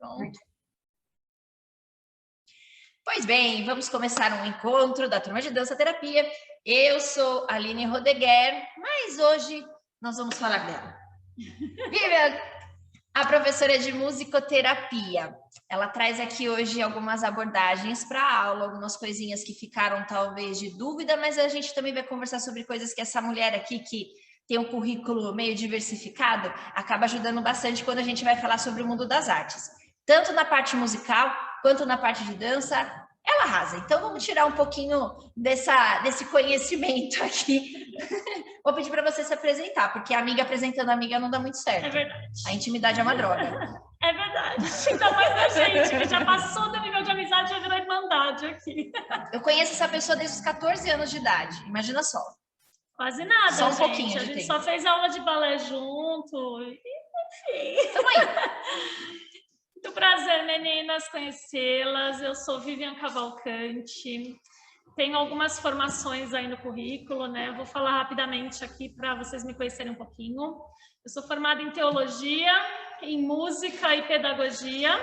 Pronto. Pois bem, vamos começar um encontro da turma de dança terapia. Eu sou a Aline Rodeguer, mas hoje nós vamos falar dela. Vivian, a professora de musicoterapia. Ela traz aqui hoje algumas abordagens para a aula, algumas coisinhas que ficaram talvez de dúvida, mas a gente também vai conversar sobre coisas que essa mulher aqui, que tem um currículo meio diversificado, acaba ajudando bastante quando a gente vai falar sobre o mundo das artes. Tanto na parte musical, quanto na parte de dança, ela arrasa. Então, vamos tirar um pouquinho desse conhecimento aqui. Vou pedir para você se apresentar, porque a amiga apresentando a amiga não dá muito certo. É verdade. A intimidade é uma droga. É verdade. Ainda mais a gente, que já passou do nível de amizade, já virou irmandade aqui. Eu conheço essa pessoa desde os 14 anos de idade. Imagina só. Quase nada, só um gente. pouquinho A gente tempo. só fez aula de balé junto. Enfim. Tamo aí. Muito prazer, meninas, conhecê-las. Eu sou Vivian Cavalcante. Tenho algumas formações aí no currículo, né? Vou falar rapidamente aqui para vocês me conhecerem um pouquinho. Eu sou formada em teologia, em música e pedagogia.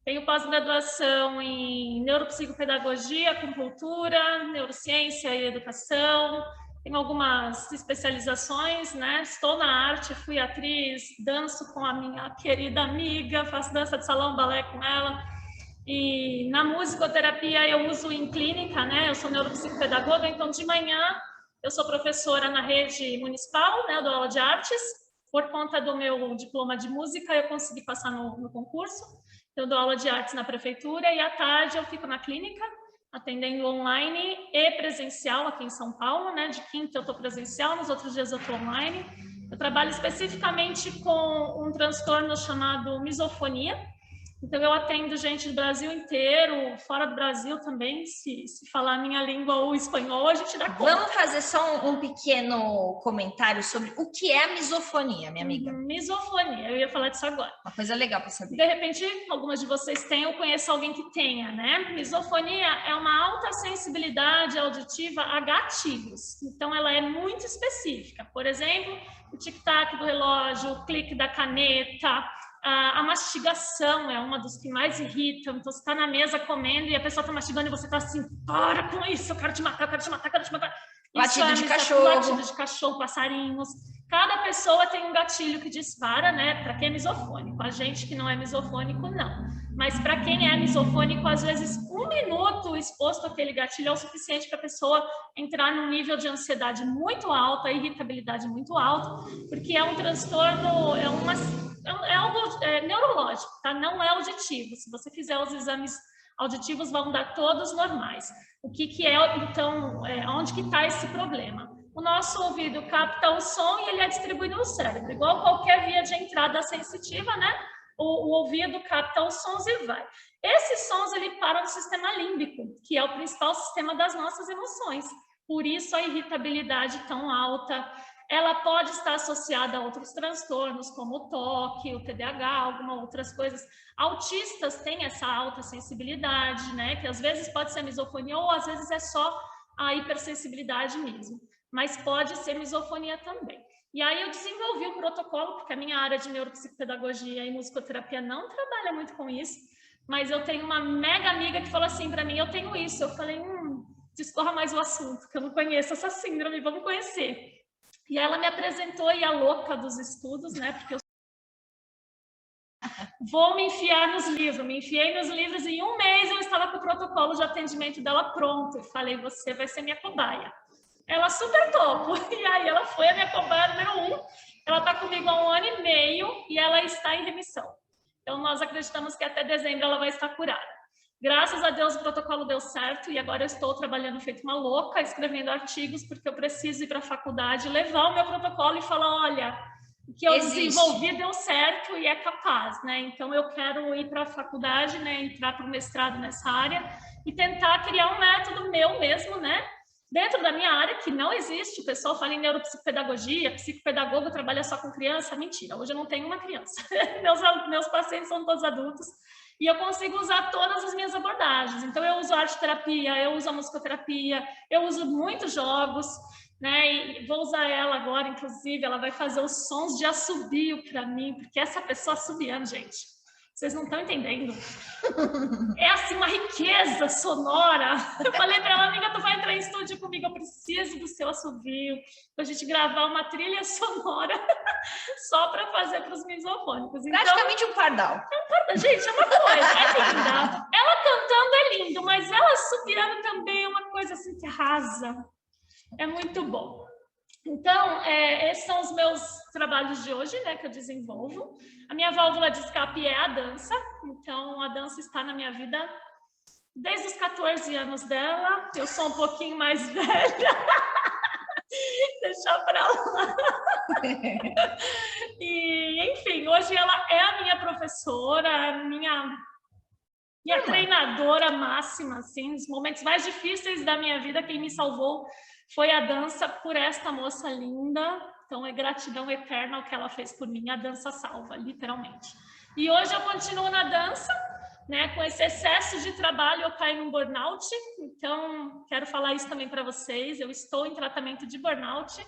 Tenho pós-graduação em neuropsicopedagogia, acupuntura, neurociência e educação. Tenho algumas especializações, né? Estou na arte, fui atriz, danço com a minha querida amiga, faço dança de salão, balé com ela. E na musicoterapia eu uso em clínica, né? Eu sou neuropsicopedagoga, então de manhã eu sou professora na rede municipal, né? Eu dou aula de artes. Por conta do meu diploma de música, eu consegui passar no concurso. Eu dou aula de artes na prefeitura e à tarde eu fico na clínica, atendendo online e presencial aqui em São Paulo, né? De quinta eu estou presencial, nos outros dias eu estou online. Eu trabalho especificamente com um transtorno chamado misofonia. Então, eu atendo gente do Brasil inteiro, fora do Brasil também, se falar a minha língua ou espanhol, a gente dá conta. Vamos fazer só um pequeno comentário sobre o que é a misofonia, minha amiga. Misofonia, eu ia falar disso agora. Uma coisa legal para saber. De repente, algumas de vocês têm ou conhecem alguém que tenha, né? Misofonia é uma alta sensibilidade auditiva a gatilhos. Então, ela é muito específica. Por exemplo, o tic-tac do relógio, o clique da caneta, a mastigação é uma dos que mais irritam. Então, você está na mesa comendo e a pessoa está mastigando e você está assim, para com isso, eu quero te matar, eu quero te matar, eu quero te matar. Latido de cachorro. Latido de cachorro, passarinhos. Cada pessoa tem um gatilho que dispara, né? Para quem é misofônico. A gente que não é misofônico, não. Mas para quem é misofônico, às vezes 1 minuto exposto àquele gatilho é o suficiente para a pessoa entrar num nível de ansiedade muito alto, a irritabilidade muito alta, porque é um transtorno, é algo neurológico, tá? Não é auditivo. Se você fizer os exames auditivos, vão dar todos normais. O que é, então, onde que está esse problema? O nosso ouvido capta o som e ele é distribuído no cérebro. Igual qualquer via de entrada sensitiva, né? O ouvido capta os sons e vai. Esses sons, ele para no sistema límbico, que é o principal sistema das nossas emoções. Por isso, a irritabilidade tão alta. Ela pode estar associada a outros transtornos, como o toque, o TDAH, algumas outras coisas. Autistas têm essa alta sensibilidade, né? Que às vezes pode ser misofonia ou às vezes é só a hipersensibilidade mesmo. Mas pode ser misofonia também. E aí eu desenvolvi um protocolo, porque a minha área de neuropsicopedagogia e musicoterapia não trabalha muito com isso, mas eu tenho uma mega amiga que falou assim para mim, eu tenho isso. Eu falei, discorra mais o assunto, que eu não conheço essa síndrome, vamos conhecer. E ela me apresentou e a louca dos estudos, né? Porque eu vou me enfiar nos livros. Me enfiei nos livros e em 1 mês eu estava com o protocolo de atendimento dela pronto. Eu falei, você vai ser minha cobaia. Ela super topo. E aí ela foi a minha cobaia número 1. Ela está comigo há 1 ano e meio e ela está em remissão. Então, nós acreditamos que até dezembro ela vai estar curada. Graças a Deus o protocolo deu certo e agora eu estou trabalhando feito uma louca, escrevendo artigos, porque eu preciso ir para a faculdade, levar o meu protocolo e falar, olha, o que eu desenvolvi deu certo e é capaz, né? Então eu quero ir para a faculdade, né? Entrar para o mestrado nessa área e tentar criar um método meu mesmo, né? Dentro da minha área, que não existe, o pessoal fala em neuropsicopedagogia, psicopedagogo trabalha só com criança, mentira, hoje eu não tenho uma criança, meus pacientes são todos adultos, e eu consigo usar todas as minhas abordagens. Então, eu uso arte-terapia, eu uso a musicoterapia, eu uso muitos jogos, né? E vou usar ela agora, inclusive, ela vai fazer os sons de assobio para mim, porque essa pessoa assobiando, gente. Vocês não estão entendendo. É assim, uma riqueza sonora. Eu falei para ela, amiga, tu vai entrar em estúdio comigo, eu preciso do seu assovio, para a gente gravar uma trilha sonora só para fazer para os misofônicos. Então, praticamente um pardal. Gente, é uma coisa, é linda. Ela cantando é lindo, mas ela subiando também é uma coisa assim que arrasa. É muito bom. Então, esses são os meus trabalhos de hoje, né, que eu desenvolvo. A minha válvula de escape é a dança. Então, a dança está na minha vida desde os 14 anos dela. Eu sou um pouquinho mais velha. Deixa pra lá. E, enfim, hoje ela é a minha professora, a minha treinadora máxima, assim, nos momentos mais difíceis da minha vida, quem me salvou foi a dança por esta moça linda. Então, é gratidão eterna ao que ela fez por mim. A dança salva, literalmente. E hoje eu continuo na dança, né? Com esse excesso de trabalho, eu caí num burnout. Então, quero falar isso também para vocês. Eu estou em tratamento de burnout.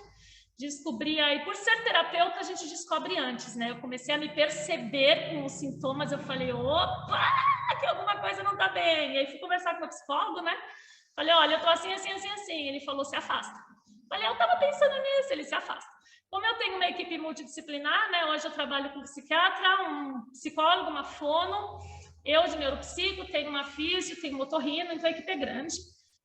Descobri aí, por ser terapeuta, a gente descobre antes, né? Eu comecei a me perceber com os sintomas. Eu falei, opa, que alguma coisa não tá bem. E aí fui conversar com o meu psicólogo, né? Falei, olha, eu tô assim, assim, assim, assim. Ele falou, se afasta. Falei, eu tava pensando nisso, ele se afasta. Como eu tenho uma equipe multidisciplinar, né? Hoje eu trabalho com um psiquiatra, um psicólogo, uma fono, eu de neuropsico, tenho uma físio, tenho um otorrino, então a equipe é grande.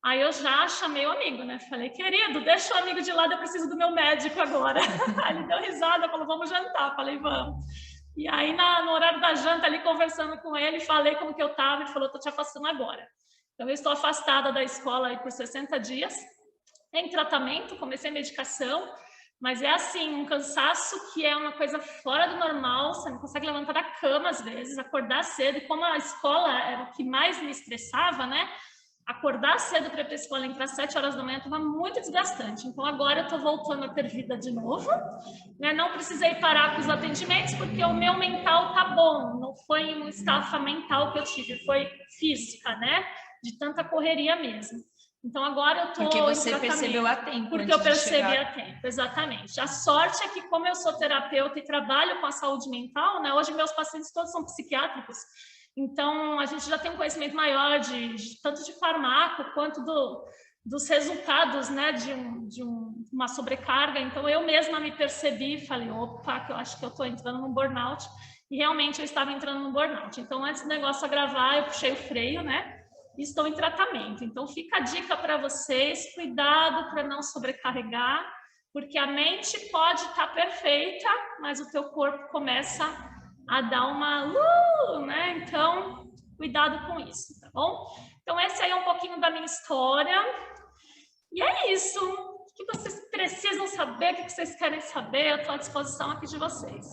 Aí eu já chamei o amigo, né? Falei, querido, deixa o amigo de lado, eu preciso do meu médico agora. Aí ele deu risada, falou, vamos jantar. Falei, vamos. E aí, no horário da janta, ali conversando com ele, falei como que eu tava, ele falou, tô te afastando agora. Então, eu estou afastada da escola aí por 60 dias, em tratamento, comecei a medicação, mas é assim, um cansaço que é uma coisa fora do normal, você não consegue levantar da cama às vezes, acordar cedo, e como a escola era o que mais me estressava, né? Acordar cedo para ir para a escola, entrar às 7 horas da manhã, estava muito desgastante. Então, agora eu estou voltando a ter vida de novo, né? Não precisei parar com os atendimentos, porque o meu mental tá bom, não foi uma estafa mental que eu tive, foi física, né? De tanta correria mesmo. Então, agora eu estou porque você percebeu a tempo. Porque eu percebi a tempo, exatamente. A sorte é que, como eu sou terapeuta e trabalho com a saúde mental, né? Hoje meus pacientes todos são psiquiátricos, então a gente já tem um conhecimento maior tanto de fármaco quanto dos resultados, né? Uma sobrecarga. Então, eu mesma me percebi e falei, opa, que eu acho que eu estou entrando num burnout. E realmente eu estava entrando num burnout. Então, antes do negócio gravar, eu puxei o freio, né? Estou em tratamento. Então, fica a dica para vocês, cuidado para não sobrecarregar, porque a mente pode estar perfeita, mas o teu corpo começa a dar uma né? Então, cuidado com isso, tá bom? Então, esse aí é um pouquinho da minha história. E é isso. O que vocês precisam saber, o que vocês querem saber, eu estou à disposição aqui de vocês.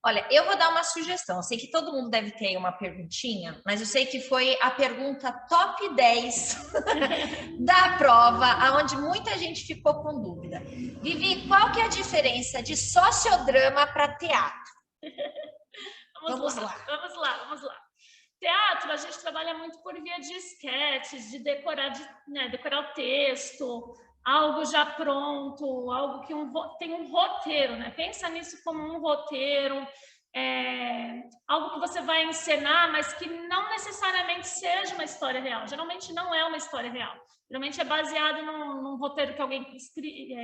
Olha, eu vou dar uma sugestão. Eu sei que todo mundo deve ter uma perguntinha, mas eu sei que foi a pergunta top 10 da prova, onde muita gente ficou com dúvida. Vivi, qual que é a diferença de sociodrama para teatro? Vamos lá. Teatro, a gente trabalha muito por via de esquetes, de decorar o texto, algo já pronto, algo que tem um roteiro, né? Pensa nisso como um roteiro, algo que você vai encenar, mas que não necessariamente seja uma história real. Geralmente não é uma história real. Geralmente é baseado num roteiro que alguém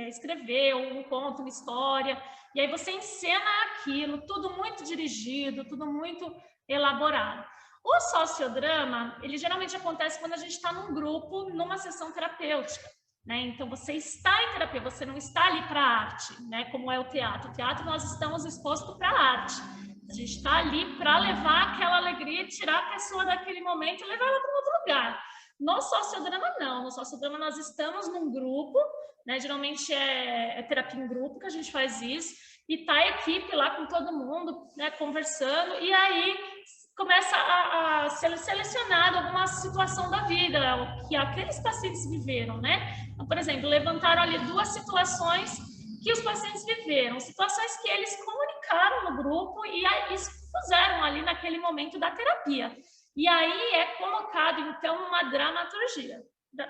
escreveu, um conto, uma história, e aí você encena aquilo, tudo muito dirigido, tudo muito elaborado. O sociodrama, ele geralmente acontece quando a gente está num grupo, numa sessão terapêutica, né? Então, você está em terapia, você não está ali para a arte, né? Como é o teatro. O teatro, nós estamos expostos para a arte. A gente está ali para levar aquela alegria, tirar a pessoa daquele momento e levar ela para um outro lugar. No sociodrama, não. No sociodrama, nós estamos num grupo, né? Geralmente é terapia em grupo que a gente faz isso, e tá a equipe lá com todo mundo, né? Conversando, e aí começa a ser selecionado alguma situação da vida que aqueles pacientes viveram, né? Então, por exemplo, levantaram ali 2 situações que os pacientes viveram, situações que eles comunicaram no grupo e expuseram ali naquele momento da terapia. E aí é colocado, então, uma dramaturgia.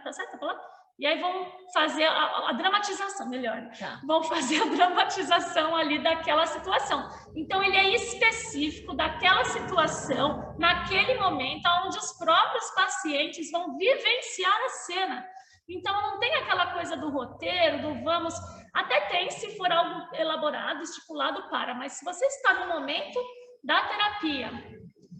Tá certo a palavra? E aí vão fazer a dramatização, melhor. Tá. Vão fazer a dramatização ali daquela situação. Então, ele é específico daquela situação, naquele momento, onde os próprios pacientes vão vivenciar a cena. Então, não tem aquela coisa do roteiro, do vamos... Até tem, se for algo elaborado, estipulado mas se você está no momento da terapia,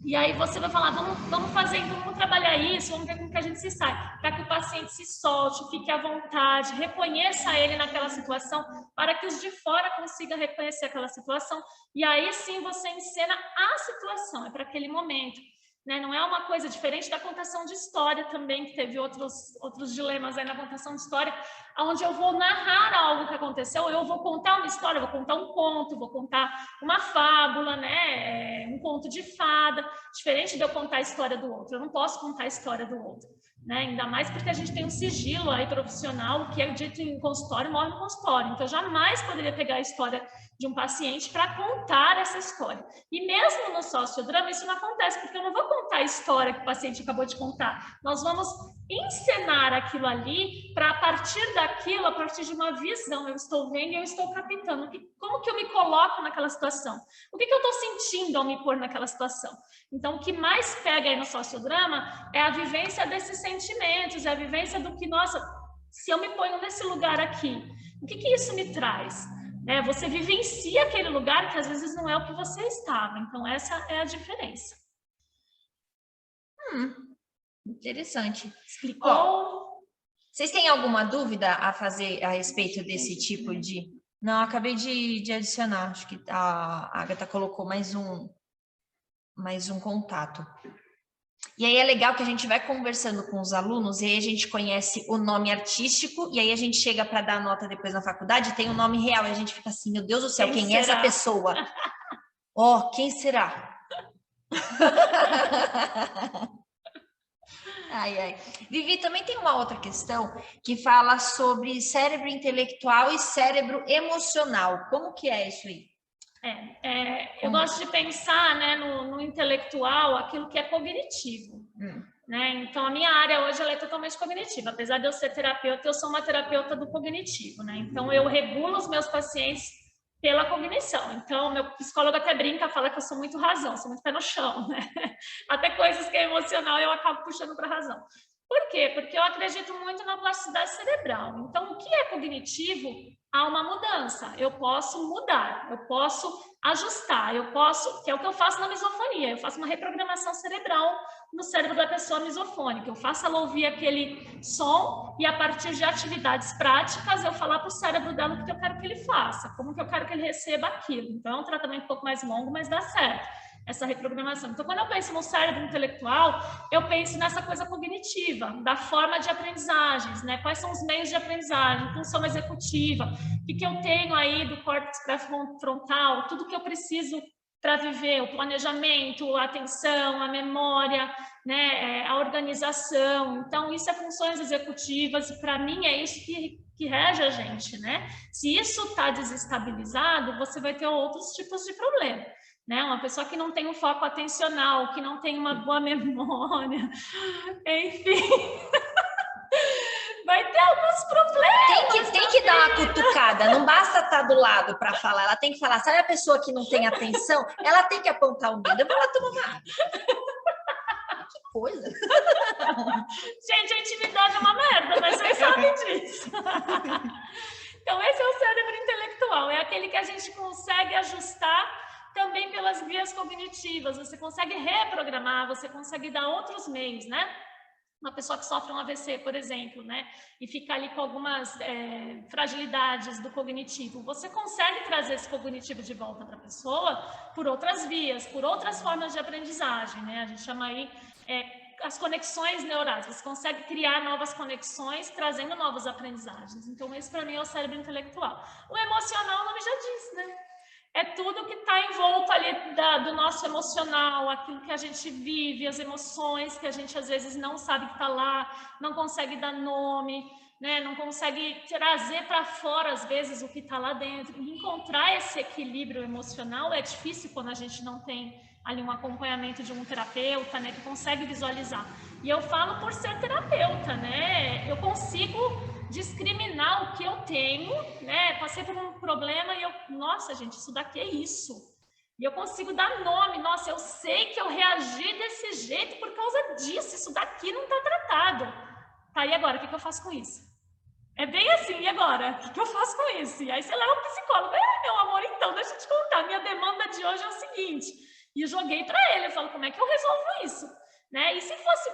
e aí você vai falar, vamos fazer, vamos trabalhar isso, vamos ver como que a gente se sai, para que o paciente se solte, fique à vontade, reconheça ele naquela situação, para que os de fora consigam reconhecer aquela situação, e aí sim você encena a situação, é para aquele momento. Né? Não é uma coisa diferente da contação de história também, que teve outros dilemas aí na contação de história, onde eu vou narrar algo que aconteceu, eu vou contar uma história, vou contar um conto, vou contar uma fábula, né? Um conto de fada, diferente de eu contar a história do outro, eu não posso contar a história do outro. Né? Ainda mais porque a gente tem um sigilo aí profissional, o que é dito em consultório, morre no consultório. Então, eu jamais poderia pegar a história de um paciente para contar essa história. E mesmo no sociodrama, isso não acontece, porque eu não vou contar a história que o paciente acabou de contar. Nós vamos encenar aquilo ali para, a partir daquilo, a partir de uma visão, eu estou vendo e eu estou captando. Como que eu me coloco naquela situação? O que eu estou sentindo ao me pôr naquela situação? Então, o que mais pega aí no sociodrama é a vivência desses sentimentos, é a vivência do que, nossa, se eu me ponho nesse lugar aqui, o que isso me traz? Você vivencia aquele lugar que às vezes não é o que você estava. Então, essa é a diferença. Interessante. Explicou? Ó, vocês têm alguma dúvida a fazer a respeito desse tipo de... Não, acabei de adicionar. Acho que a Agatha colocou mais um contato. E aí é legal que a gente vai conversando com os alunos e aí a gente conhece o nome artístico e aí a gente chega para dar nota depois na faculdade e tem o nome real e a gente fica assim, meu Deus do céu, quem é essa pessoa? Quem será? Ai. Vivi, também tem uma outra questão que fala sobre cérebro intelectual e cérebro emocional. Como que é isso aí? Eu gosto de pensar, né, no intelectual aquilo que é cognitivo. Né? Então, a minha área hoje ela é totalmente cognitiva. Apesar de eu ser terapeuta, eu sou uma terapeuta do cognitivo. Né? Então, eu regulo os meus pacientes pela cognição. Então, meu psicólogo até brinca, fala que eu sou muito razão, sou muito pé no chão. Né? Até coisas que é emocional eu acabo puxando para a razão. Por quê? Porque eu acredito muito na plasticidade cerebral. Então, o que é cognitivo? Há uma mudança. Eu posso mudar, eu posso ajustar, que é o que eu faço na misofonia. Eu faço uma reprogramação cerebral no cérebro da pessoa misofônica. Eu faço ela ouvir aquele som e, a partir de atividades práticas, eu falar para o cérebro dela o que eu quero que ele faça, como que eu quero que ele receba aquilo. Então, é um tratamento um pouco mais longo, mas dá certo. Essa reprogramação. Então, quando eu penso no cérebro intelectual, eu penso nessa coisa cognitiva, da forma de aprendizagens, né? Quais são os meios de aprendizagem, função executiva, o que eu tenho aí do córtex pré-frontal, tudo que eu preciso para viver, o planejamento, a atenção, a memória, né? A organização. Então, isso é funções executivas e, para mim, é isso que rege a gente, né? Se isso está desestabilizado, você vai ter outros tipos de problema. Né? Uma pessoa que não tem um foco atencional, que não tem uma boa memória, enfim, vai ter alguns problemas. Tem que dar uma cutucada, não basta estar do lado para falar, ela tem que falar, sabe a pessoa que não tem atenção? Ela tem que apontar o dedo, eu vou lá tomar uma água. Que coisa! Gente, a intimidade é uma merda, mas vocês sabem disso. Então, esse é o cérebro intelectual, é aquele que a gente consegue ajustar também pelas vias cognitivas, você consegue reprogramar, você consegue dar outros meios, né? Uma pessoa que sofre um AVC, por exemplo, né? E fica ali com algumas fragilidades do cognitivo, você consegue trazer esse cognitivo de volta para a pessoa por outras vias, por outras formas de aprendizagem, né? A gente chama aí as conexões neurais, você consegue criar novas conexões, trazendo novas aprendizagens. Então, esse para mim é o cérebro intelectual. O emocional, o nome já diz, né? É tudo que está em volta ali do nosso emocional, aquilo que a gente vive, as emoções que a gente às vezes não sabe que está lá, não consegue dar nome, né? Não consegue trazer para fora às vezes o que está lá dentro. E encontrar esse equilíbrio emocional é difícil quando a gente não tem ali um acompanhamento de um terapeuta, né, que consegue visualizar. E eu falo por ser terapeuta, né? Eu consigo discriminar o que eu tenho, né? Passei por um problema e eu, nossa, gente, isso daqui é isso. E eu consigo dar nome, nossa, eu sei que eu reagi desse jeito por causa disso, isso daqui não está tratado. Tá, e agora, o que eu faço com isso? É bem assim, e agora? O que eu faço com isso? E aí você leva o psicólogo, meu amor, então, deixa eu te contar, minha demanda de hoje é o seguinte, e eu joguei para ele, eu falo, como é que eu resolvo isso? Né? E se fosse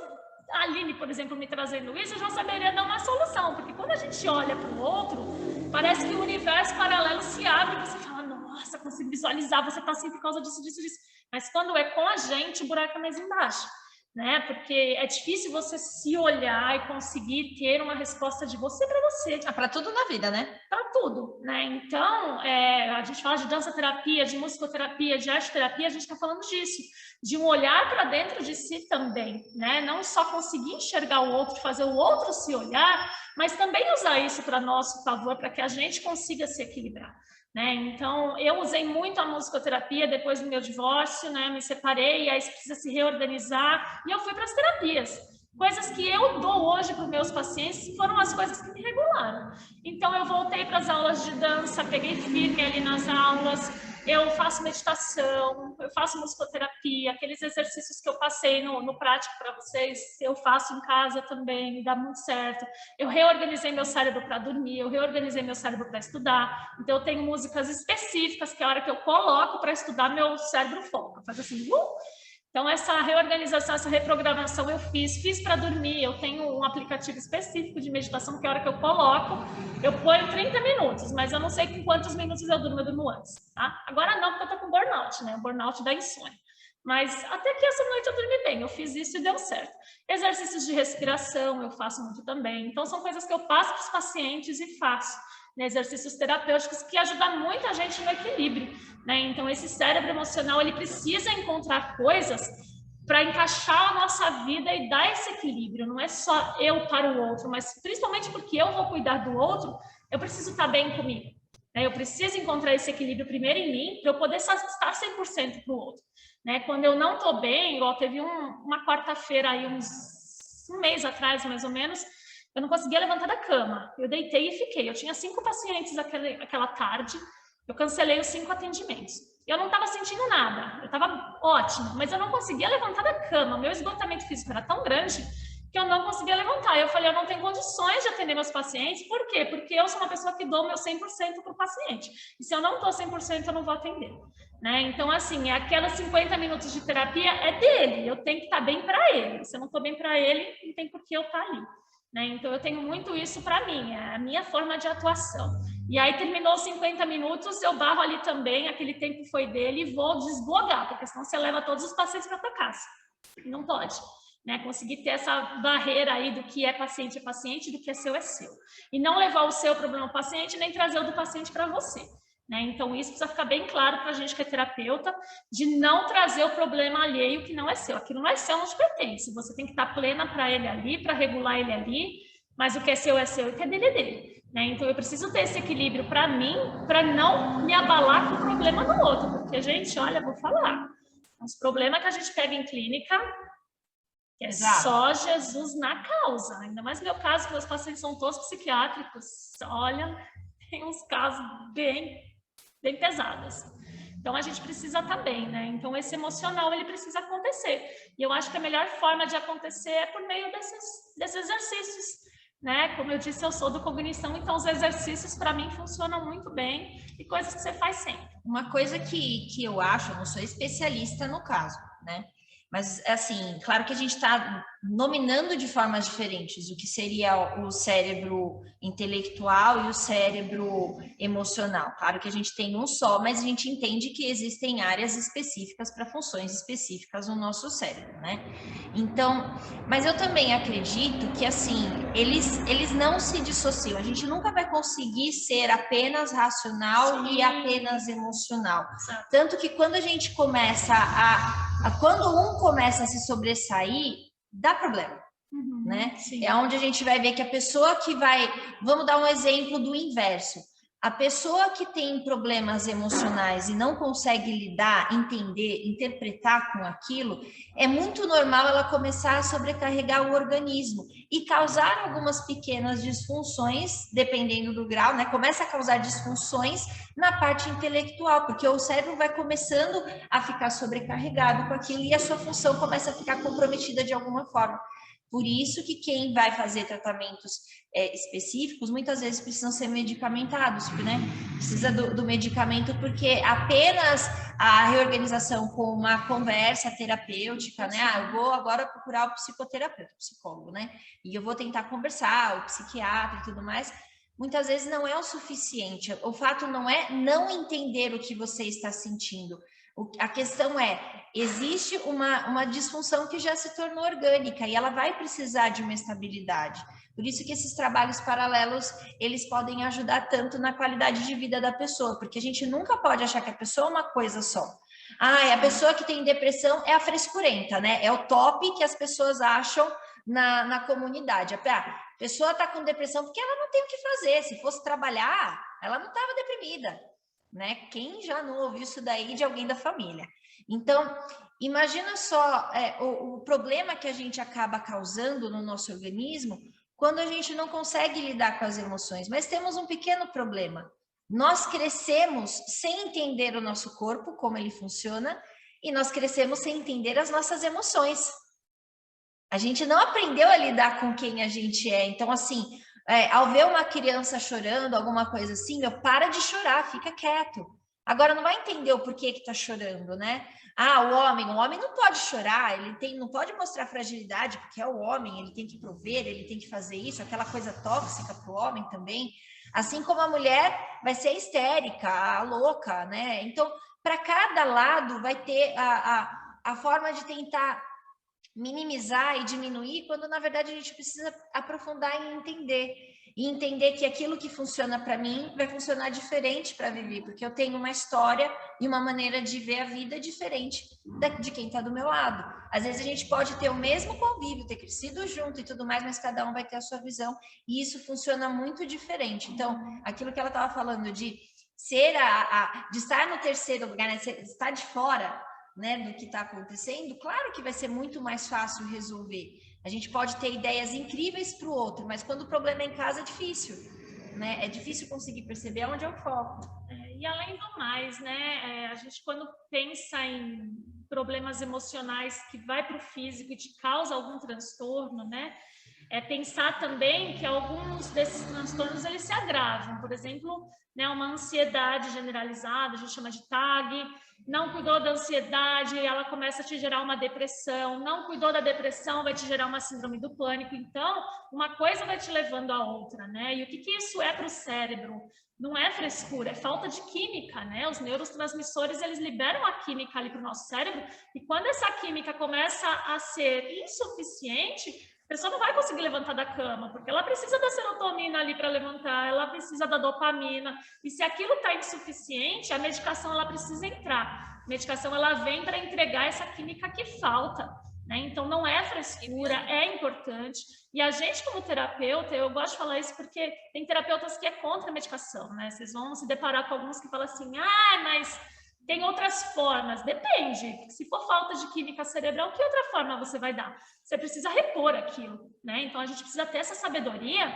a Aline, por exemplo, me trazendo isso, eu já saberia dar uma solução, porque quando a gente olha para o outro, parece que o universo paralelo se abre, e você fala, nossa, consigo visualizar, você está assim por causa disso, disso, disso. Mas quando é com a gente, o buraco é mais embaixo. Né? Porque é difícil você se olhar e conseguir ter uma resposta de você para você. Para tudo na vida, né? Para tudo, né? Então, a gente fala de dança-terapia, de musicoterapia, de arte-terapia, a gente está falando disso, de um olhar para dentro de si também, né? Não só conseguir enxergar o outro, fazer o outro se olhar, mas também usar isso para nosso favor, para que a gente consiga se equilibrar. Né? Então, eu usei muito a musicoterapia depois do meu divórcio, né? Me separei, aí você precisa se reorganizar, e eu fui para as terapias. Coisas que eu dou hoje para os meus pacientes foram as coisas que me regularam. Então, eu voltei para as aulas de dança, peguei firme ali nas aulas, eu faço meditação, eu faço musicoterapia, aqueles exercícios que eu passei no prático para vocês, eu faço em casa também, me dá muito certo. Eu reorganizei meu cérebro para dormir, eu reorganizei meu cérebro para estudar, então eu tenho músicas específicas que a hora que eu coloco para estudar, meu cérebro foca, faz assim, Então, essa reorganização, essa reprogramação eu fiz para dormir. Eu tenho um aplicativo específico de meditação que a hora que eu coloco, eu ponho 30 minutos, mas eu não sei com quantos minutos eu durmo antes, tá? Agora não, porque eu tô com burnout, né? O burnout da insônia. Mas até que essa noite eu dormi bem, eu fiz isso e deu certo. Exercícios de respiração eu faço muito também. Então, são coisas que eu passo para os pacientes e faço. Né, exercícios terapêuticos que ajudam muito a gente no equilíbrio, né? Então, esse cérebro emocional, ele precisa encontrar coisas para encaixar a nossa vida e dar esse equilíbrio. Não é só eu para o outro, mas principalmente porque eu vou cuidar do outro, eu preciso estar bem comigo. Né? Eu preciso encontrar esse equilíbrio primeiro em mim, para eu poder estar 100% para o outro. Né? Quando eu não estou bem, igual teve uma quarta-feira aí, um mês atrás, mais ou menos, eu não conseguia levantar da cama. Eu deitei e fiquei. Eu tinha 5 pacientes aquela tarde. Eu cancelei os 5 atendimentos. Eu não estava sentindo nada. Eu estava ótima, mas eu não conseguia levantar da cama. Meu esgotamento físico era tão grande que eu não conseguia levantar. Eu falei, eu não tenho condições de atender meus pacientes. Por quê? Porque eu sou uma pessoa que dou meu 100% para o paciente. E se eu não estou 100%, eu não vou atender. Né? Então, assim, aquelas 50 minutos de terapia é dele. Eu tenho que estar bem para ele. Se eu não estou bem para ele, não tem por que eu estar ali. Né? Então, eu tenho muito isso para mim, é a minha forma de atuação. E aí, terminou os 50 minutos, eu barro ali também, aquele tempo foi dele, e vou desblogar, porque senão você leva todos os pacientes para tua casa. Não pode. Né? Conseguir ter essa barreira aí do que é paciente, do que é seu. E não levar o seu problema ao paciente, nem trazer o do paciente para você. Né? Então, isso precisa ficar bem claro para a gente que é terapeuta, de não trazer o problema alheio que não é seu. Aquilo não é seu, não te pertence. Você tem que estar plena para ele ali, para regular ele ali, mas o que é seu e o que é dele é dele. Né? Então, eu preciso ter esse equilíbrio para mim, para não me abalar com o problema do outro. Porque, gente, olha, vou falar. Os problemas que a gente pega em clínica, que é só Jesus na causa. Ainda mais no meu caso, que meus pacientes são todos psiquiátricos. Olha, tem uns casos bem pesadas. Então, a gente precisa estar bem, né? Então, esse emocional, ele precisa acontecer. E eu acho que a melhor forma de acontecer é por meio desses exercícios, né? Como eu disse, eu sou do cognição, então os exercícios, para mim, funcionam muito bem e coisas que você faz sempre. Uma coisa que eu acho, eu não sou especialista no caso, né? Mas, assim, claro que a gente está nominando de formas diferentes o que seria o cérebro intelectual e o cérebro emocional. Claro que a gente tem um só, mas a gente entende que existem áreas específicas para funções específicas no nosso cérebro, né? Então, mas eu também acredito que, assim, eles não se dissociam. A gente nunca vai conseguir ser apenas racional e apenas emocional. Tanto que quando a gente começa quando um começa a se sobressair, dá problema, né? Sim. É onde a gente vai ver que a pessoa que vai... Vamos dar um exemplo do inverso. A pessoa que tem problemas emocionais e não consegue lidar, entender, interpretar com aquilo, é muito normal ela começar a sobrecarregar o organismo e causar algumas pequenas disfunções, dependendo do grau, né? Começa a causar disfunções na parte intelectual, porque o cérebro vai começando a ficar sobrecarregado com aquilo e a sua função começa a ficar comprometida de alguma forma. Por isso que quem vai fazer tratamentos específicos, muitas vezes precisam ser medicamentados, né? Precisa do medicamento porque apenas a reorganização com uma conversa terapêutica, né? Eu vou agora procurar o psicoterapeuta, o psicólogo, né? E eu vou tentar conversar, o psiquiatra e tudo mais. Muitas vezes não é o suficiente. O fato não é não entender o que você está sentindo. A questão é, existe uma disfunção que já se tornou orgânica e ela vai precisar de uma estabilidade. Por isso que esses trabalhos paralelos, eles podem ajudar tanto na qualidade de vida da pessoa, porque a gente nunca pode achar que a pessoa é uma coisa só. A pessoa que tem depressão é a frescurenta, né? É o top que as pessoas acham na comunidade. A pessoa está com depressão porque ela não tem o que fazer. Se fosse trabalhar, ela não estava deprimida. Né? Quem já não ouviu isso daí de alguém da família? Então, imagina só o problema que a gente acaba causando no nosso organismo quando a gente não consegue lidar com as emoções. Mas temos um pequeno problema. Nós crescemos sem entender o nosso corpo, como ele funciona, e nós crescemos sem entender as nossas emoções. A gente não aprendeu a lidar com quem a gente é. Então, assim, ao ver uma criança chorando, alguma coisa assim, para de chorar, fica quieto. Agora, não vai entender o porquê que está chorando, né? O homem não pode chorar, não pode mostrar fragilidade, porque é o homem, ele tem que prover, ele tem que fazer isso, aquela coisa tóxica para o homem também. Assim como a mulher vai ser histérica, a louca, né? Então, para cada lado vai ter a forma de tentar minimizar e diminuir, quando na verdade a gente precisa aprofundar e entender que aquilo que funciona para mim vai funcionar diferente para Vivi, porque eu tenho uma história e uma maneira de ver a vida diferente de quem está do meu lado. Às vezes a gente pode ter o mesmo convívio, ter crescido junto e tudo mais, mas cada um vai ter a sua visão e isso funciona muito diferente. Então, aquilo que ela estava falando de ser de estar no terceiro lugar, né, estar de fora, né, do que está acontecendo, claro que vai ser muito mais fácil resolver. A gente pode ter ideias incríveis para o outro, mas quando o problema é em casa é difícil, né? É difícil conseguir perceber onde é o foco. E além do mais, né, a gente quando pensa em problemas emocionais que vai para o físico e te causa algum transtorno, né? Pensar também que alguns desses transtornos eles se agravam. Por exemplo, né, uma ansiedade generalizada, a gente chama de TAG, não cuidou da ansiedade, ela começa a te gerar uma depressão, não cuidou da depressão, vai te gerar uma síndrome do pânico. Então, uma coisa vai te levando à outra, né? E o que isso é para o cérebro? Não é frescura, é falta de química, né? Os neurotransmissores, eles liberam a química ali para o nosso cérebro, e quando essa química começa a ser insuficiente, a pessoa não vai conseguir levantar da cama, porque ela precisa da serotonina ali para levantar, ela precisa da dopamina, e se aquilo está insuficiente, a medicação ela precisa entrar. A medicação ela vem para entregar essa química que falta, né? Então não é frescura, é importante. E a gente como terapeuta, eu gosto de falar isso porque tem terapeutas que é contra a medicação, né? Vocês vão se deparar com alguns que falam assim, mas tem outras formas. Depende. Se for falta de química cerebral, que outra forma você vai dar? Você precisa repor aquilo, né? Então, a gente precisa ter essa sabedoria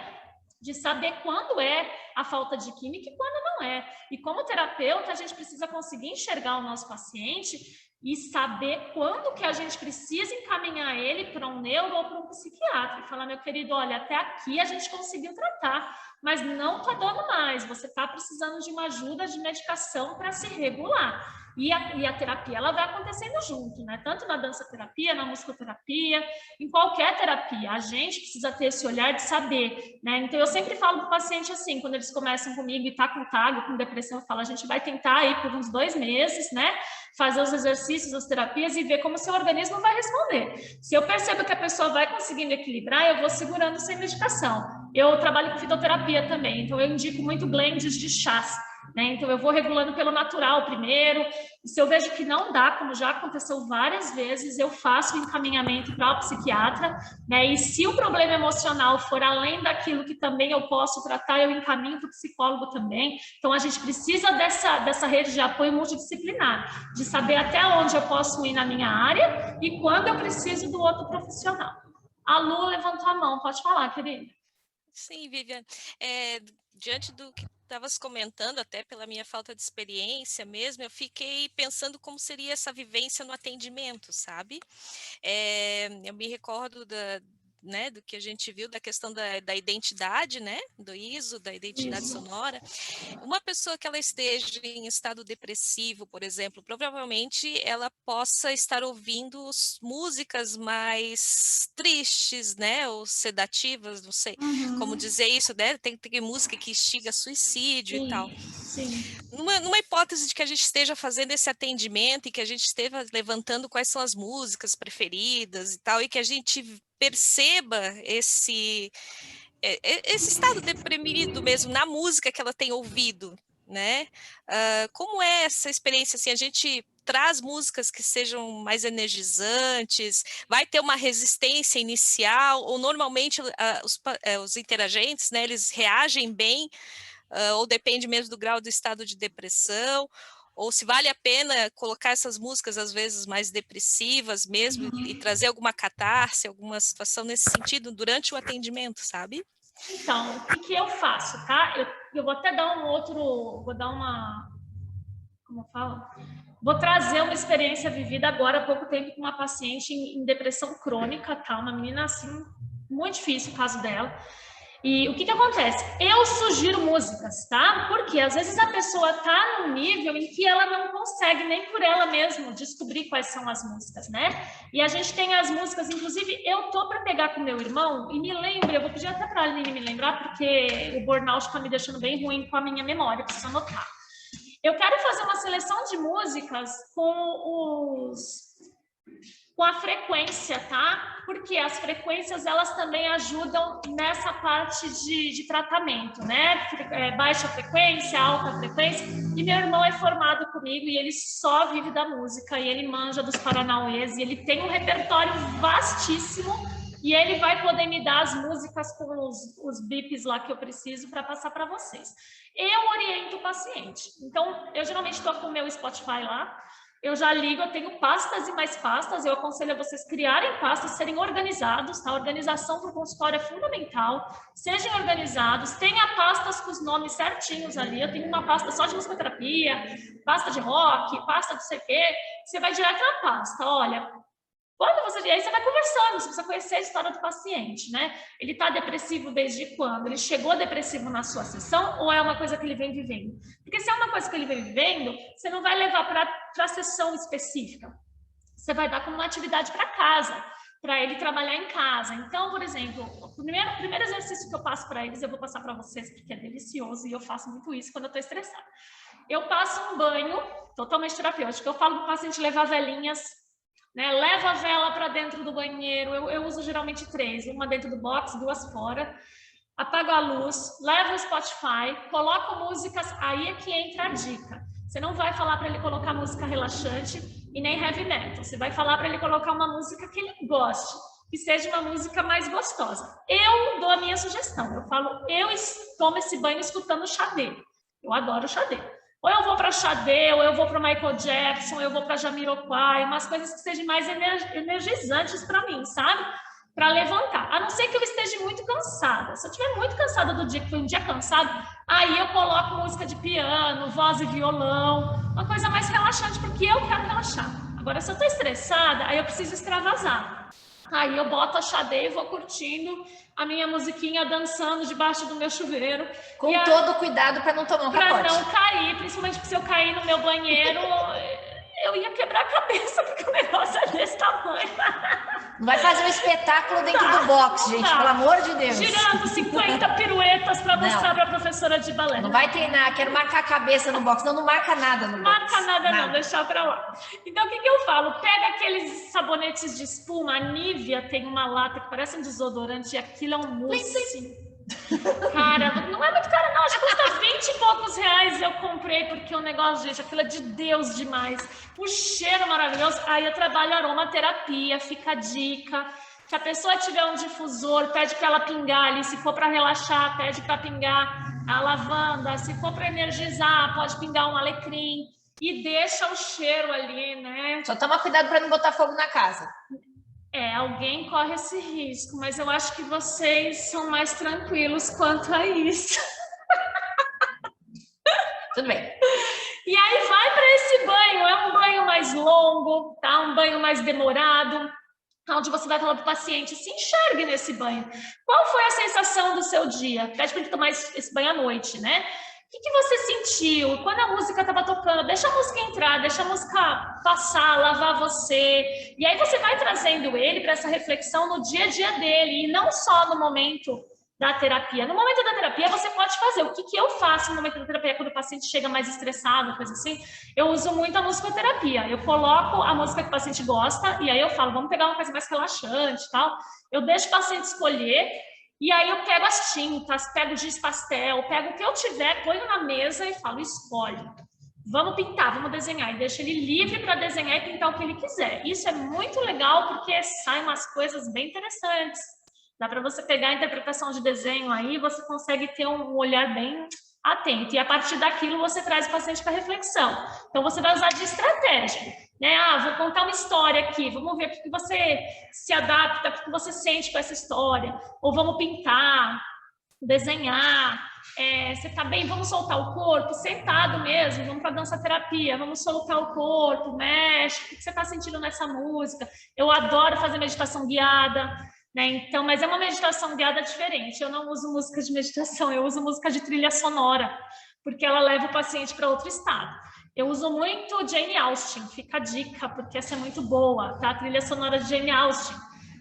de saber quando é a falta de química e quando não é. E como terapeuta, a gente precisa conseguir enxergar o nosso paciente e saber quando que a gente precisa encaminhar ele para um neuro ou para um psiquiatra. E falar, meu querido, olha, até aqui a gente conseguiu tratar, mas não está dando mais, você está precisando de uma ajuda de medicação para se regular. E a terapia, ela vai acontecendo junto, né? Tanto na dança-terapia, na musicoterapia, em qualquer terapia. A gente precisa ter esse olhar de saber, né? Então, eu sempre falo para o paciente assim, quando eles começam comigo e tá com TAG, com depressão, eu falo, a gente vai tentar aí por uns 2 meses, né? Fazer os exercícios, as terapias e ver como o seu organismo vai responder. Se eu percebo que a pessoa vai conseguindo equilibrar, eu vou segurando sem medicação. Eu trabalho com fitoterapia também, então eu indico muito blends de chás, né? Então, eu vou regulando pelo natural primeiro, e se eu vejo que não dá, como já aconteceu várias vezes, eu faço o encaminhamento para o psiquiatra, né? E se o problema emocional for além daquilo que também eu posso tratar, eu encaminho para o psicólogo também. Então, a gente precisa dessa rede de apoio multidisciplinar, de saber até onde eu posso ir na minha área e quando eu preciso do outro profissional. A Lu levantou a mão, pode falar, querida. Sim, Vivian, diante do que estavas comentando, até pela minha falta de experiência mesmo, eu fiquei pensando como seria essa vivência no atendimento, sabe? Eu me recordo né, do que a gente viu da questão da identidade, né, do ISO, da identidade sonora. Uma pessoa que ela esteja em estado depressivo, por exemplo, provavelmente ela possa estar ouvindo músicas mais tristes, né, ou sedativas, não sei como dizer isso, né, tem música que instiga suicídio e tal. Sim. Numa hipótese de que a gente esteja fazendo esse atendimento e que a gente esteja levantando quais são as músicas preferidas e tal, e que a gente perceba esse estado deprimido mesmo na música que ela tem ouvido, né? Como é essa experiência? Assim, a gente traz músicas que sejam mais energizantes, vai ter uma resistência inicial, ou normalmente os interagentes, né, eles reagem bem, ou depende mesmo do grau do estado de depressão, ou se vale a pena colocar essas músicas, às vezes, mais depressivas mesmo, e trazer alguma catarse, alguma situação nesse sentido, durante o atendimento, sabe? Então, o que eu faço, tá? Eu vou até dar vou dar uma, como eu falo? Vou trazer uma experiência vivida agora há pouco tempo com uma paciente em depressão crônica, tá? Uma menina, assim, muito difícil o caso dela. E o que acontece? Eu sugiro músicas, tá? Porque às vezes a pessoa tá num nível em que ela não consegue nem por ela mesma descobrir quais são as músicas, né? E a gente tem as músicas, inclusive eu tô para pegar com meu irmão e me lembro, eu vou pedir até para a Aline me lembrar, porque o burnout tá me deixando bem ruim com a minha memória, preciso anotar. Eu quero fazer uma seleção de músicas com a frequência, tá? Porque as frequências, elas também ajudam nessa parte de tratamento, né? Baixa frequência, alta frequência. E meu irmão é formado comigo e ele só vive da música, e ele manja dos paranauês, e ele tem um repertório vastíssimo, e ele vai poder me dar as músicas com os bips lá que eu preciso para passar para vocês. Eu oriento o paciente. Então, eu geralmente estou com o meu Spotify lá, eu já ligo, eu tenho pastas e mais pastas, eu aconselho a vocês criarem pastas, serem organizados, tá? A organização para o consultório é fundamental, sejam organizados, tenha pastas com os nomes certinhos ali, eu tenho uma pasta só de musicoterapia, pasta de rock, pasta de sei o quê, você vai direto na pasta, olha, quando você... Aí você vai conversando, você precisa conhecer a história do paciente, né? Ele está depressivo desde quando? Ele chegou depressivo na sua sessão ou é uma coisa que ele vem vivendo? Porque se é uma coisa que ele vem vivendo, você não vai levar para a sessão específica. Você vai dar como uma atividade para casa, para ele trabalhar em casa. Então, por exemplo, o primeiro exercício que eu passo para eles, eu vou passar para vocês, porque é delicioso e eu faço muito isso quando eu estou estressada. Eu passo um banho totalmente terapêutico. Eu falo para o paciente levar velinhas, né? Leva a vela para dentro do banheiro, eu uso geralmente 3, uma dentro do box, 2 fora, apago a luz, levo o Spotify, coloco músicas, aí é que entra a dica. Você não vai falar para ele colocar música relaxante e nem heavy metal, você vai falar para ele colocar uma música que ele goste, que seja uma música mais gostosa. Eu dou a minha sugestão, eu falo, eu tomo esse banho escutando Xadê, eu adoro Xadê. Ou eu vou para Xadê, ou eu vou para Michael Jackson, ou eu vou para Jamiroquai, umas coisas que sejam mais energizantes para mim, sabe? Para levantar. A não ser que eu esteja muito cansada. Se eu estiver muito cansada do dia, que foi um dia cansado, aí eu coloco música de piano, voz e violão, uma coisa mais relaxante, porque eu quero relaxar. Agora, se eu estou estressada, aí eu preciso extravasar. Aí eu boto a Xadê e vou curtindo a minha musiquinha, dançando debaixo do meu chuveiro. Com todo cuidado para não tomar um capote. Para não cair, principalmente porque se eu cair no meu banheiro, eu ia quebrar a cabeça, porque o negócio é desse tamanho. Não vai fazer um espetáculo dentro do box, gente, pelo amor de Deus. Girando 50 piruetas para mostrar para a professora de balé. Não vai treinar, quero marcar a cabeça no box. Não marca nada no box. Marca nada não, deixar para lá. Então, o que eu falo? Pega aqueles sabonetes de espuma, a Nivea tem uma lata que parece um desodorante e aquilo é um mousse. Cara, não é muito caro, não. Acho que custa 20 e poucos reais. Eu comprei porque o negócio, gente, aquilo é de Deus demais. O cheiro maravilhoso. Aí eu trabalho aromaterapia, fica a dica. Se a pessoa tiver um difusor, pede para ela pingar ali. Se for para relaxar, pede para pingar a lavanda. Se for para energizar, pode pingar um alecrim. E deixa o cheiro ali, né? Só toma cuidado para não botar fogo na casa. Alguém corre esse risco, mas eu acho que vocês são mais tranquilos quanto a isso. Tudo bem. E aí vai para esse banho, é um banho mais longo, tá? Um banho mais demorado, onde você vai falar para o paciente, se enxergue nesse banho. Qual foi a sensação do seu dia? Pede para ele tomar esse banho à noite, né? O que você sentiu quando a música estava tocando? Deixa a música entrar, deixa a música passar, lavar você. E aí você vai trazendo ele para essa reflexão no dia a dia dele, e não só no momento da terapia. No momento da terapia, você pode fazer. O que eu faço no momento da terapia, quando o paciente chega mais estressado, coisa assim? Eu uso muito a musicoterapia. Eu coloco a música que o paciente gosta, e aí eu falo, vamos pegar uma coisa mais relaxante e tal. Eu deixo o paciente escolher. E aí eu pego as tintas, pego giz pastel, pego o que eu tiver, ponho na mesa e falo, escolhe. Vamos pintar, vamos desenhar. E deixo ele livre para desenhar e pintar o que ele quiser. Isso é muito legal porque saem umas coisas bem interessantes. Dá para você pegar a interpretação de desenho aí, você consegue ter um olhar bem atento. E a partir daquilo você traz o paciente para reflexão. Então você vai usar de estratégia. Né? Vou contar uma história aqui, vamos ver o que você se adapta, o que você sente com essa história. Ou vamos pintar, desenhar. Você tá bem, vamos soltar o corpo, sentado mesmo, vamos para dança terapia, vamos soltar o corpo, mexe, o que você está sentindo nessa música? Eu adoro fazer meditação guiada, né? Então, mas é uma meditação guiada diferente. Eu não uso música de meditação, eu uso música de trilha sonora, porque ela leva o paciente para outro estado. Eu uso muito Jane Austen, fica a dica, porque essa é muito boa, tá? A trilha sonora de Jane Austen,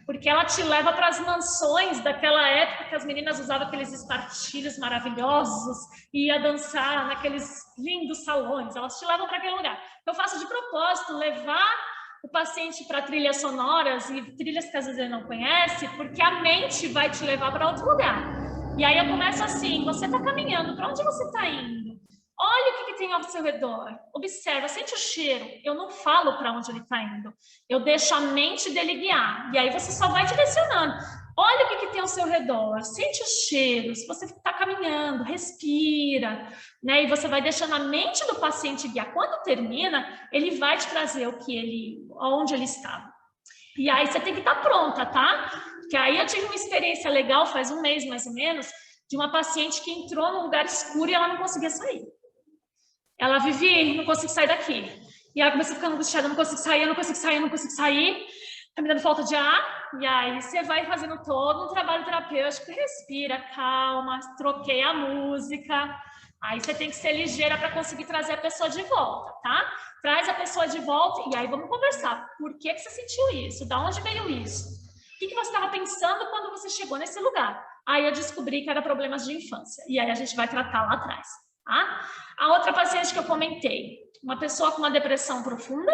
porque ela te leva para as mansões daquela época que as meninas usavam aqueles espartilhos maravilhosos e ia dançar naqueles lindos salões, elas te levam para aquele lugar. Eu faço de propósito levar o paciente para trilhas sonoras e trilhas que às vezes ele não conhece, porque a mente vai te levar para outro lugar. E aí eu começo assim, você está caminhando, para onde você está indo? Olha o que tem ao seu redor, observa, sente o cheiro. Eu não falo para onde ele está indo, eu deixo a mente dele guiar, e aí você só vai direcionando. Olha o que tem ao seu redor, sente os cheiros, você está caminhando, respira, né? E você vai deixando a mente do paciente guiar. Quando termina, ele vai te trazer onde ele estava. E aí você tem que estar pronta, tá? Porque aí eu tive uma experiência legal, faz um mês mais ou menos, de uma paciente que entrou num lugar escuro e ela não conseguia sair. Ela vivia, não consigo sair daqui. E ela começou a ficar angustiada, não consigo sair, não consigo sair, não consigo sair. Tá me dando falta de ar. E aí você vai fazendo todo um trabalho terapêutico, respira, calma, troquei a música. Aí você tem que ser ligeira para conseguir trazer a pessoa de volta, tá? Traz a pessoa de volta e aí vamos conversar. Por que você sentiu isso? Da onde veio isso? O que você estava pensando quando você chegou nesse lugar? Aí eu descobri que era problemas de infância. E aí a gente vai tratar lá atrás. Tá? A outra paciente que eu comentei, uma pessoa com uma depressão profunda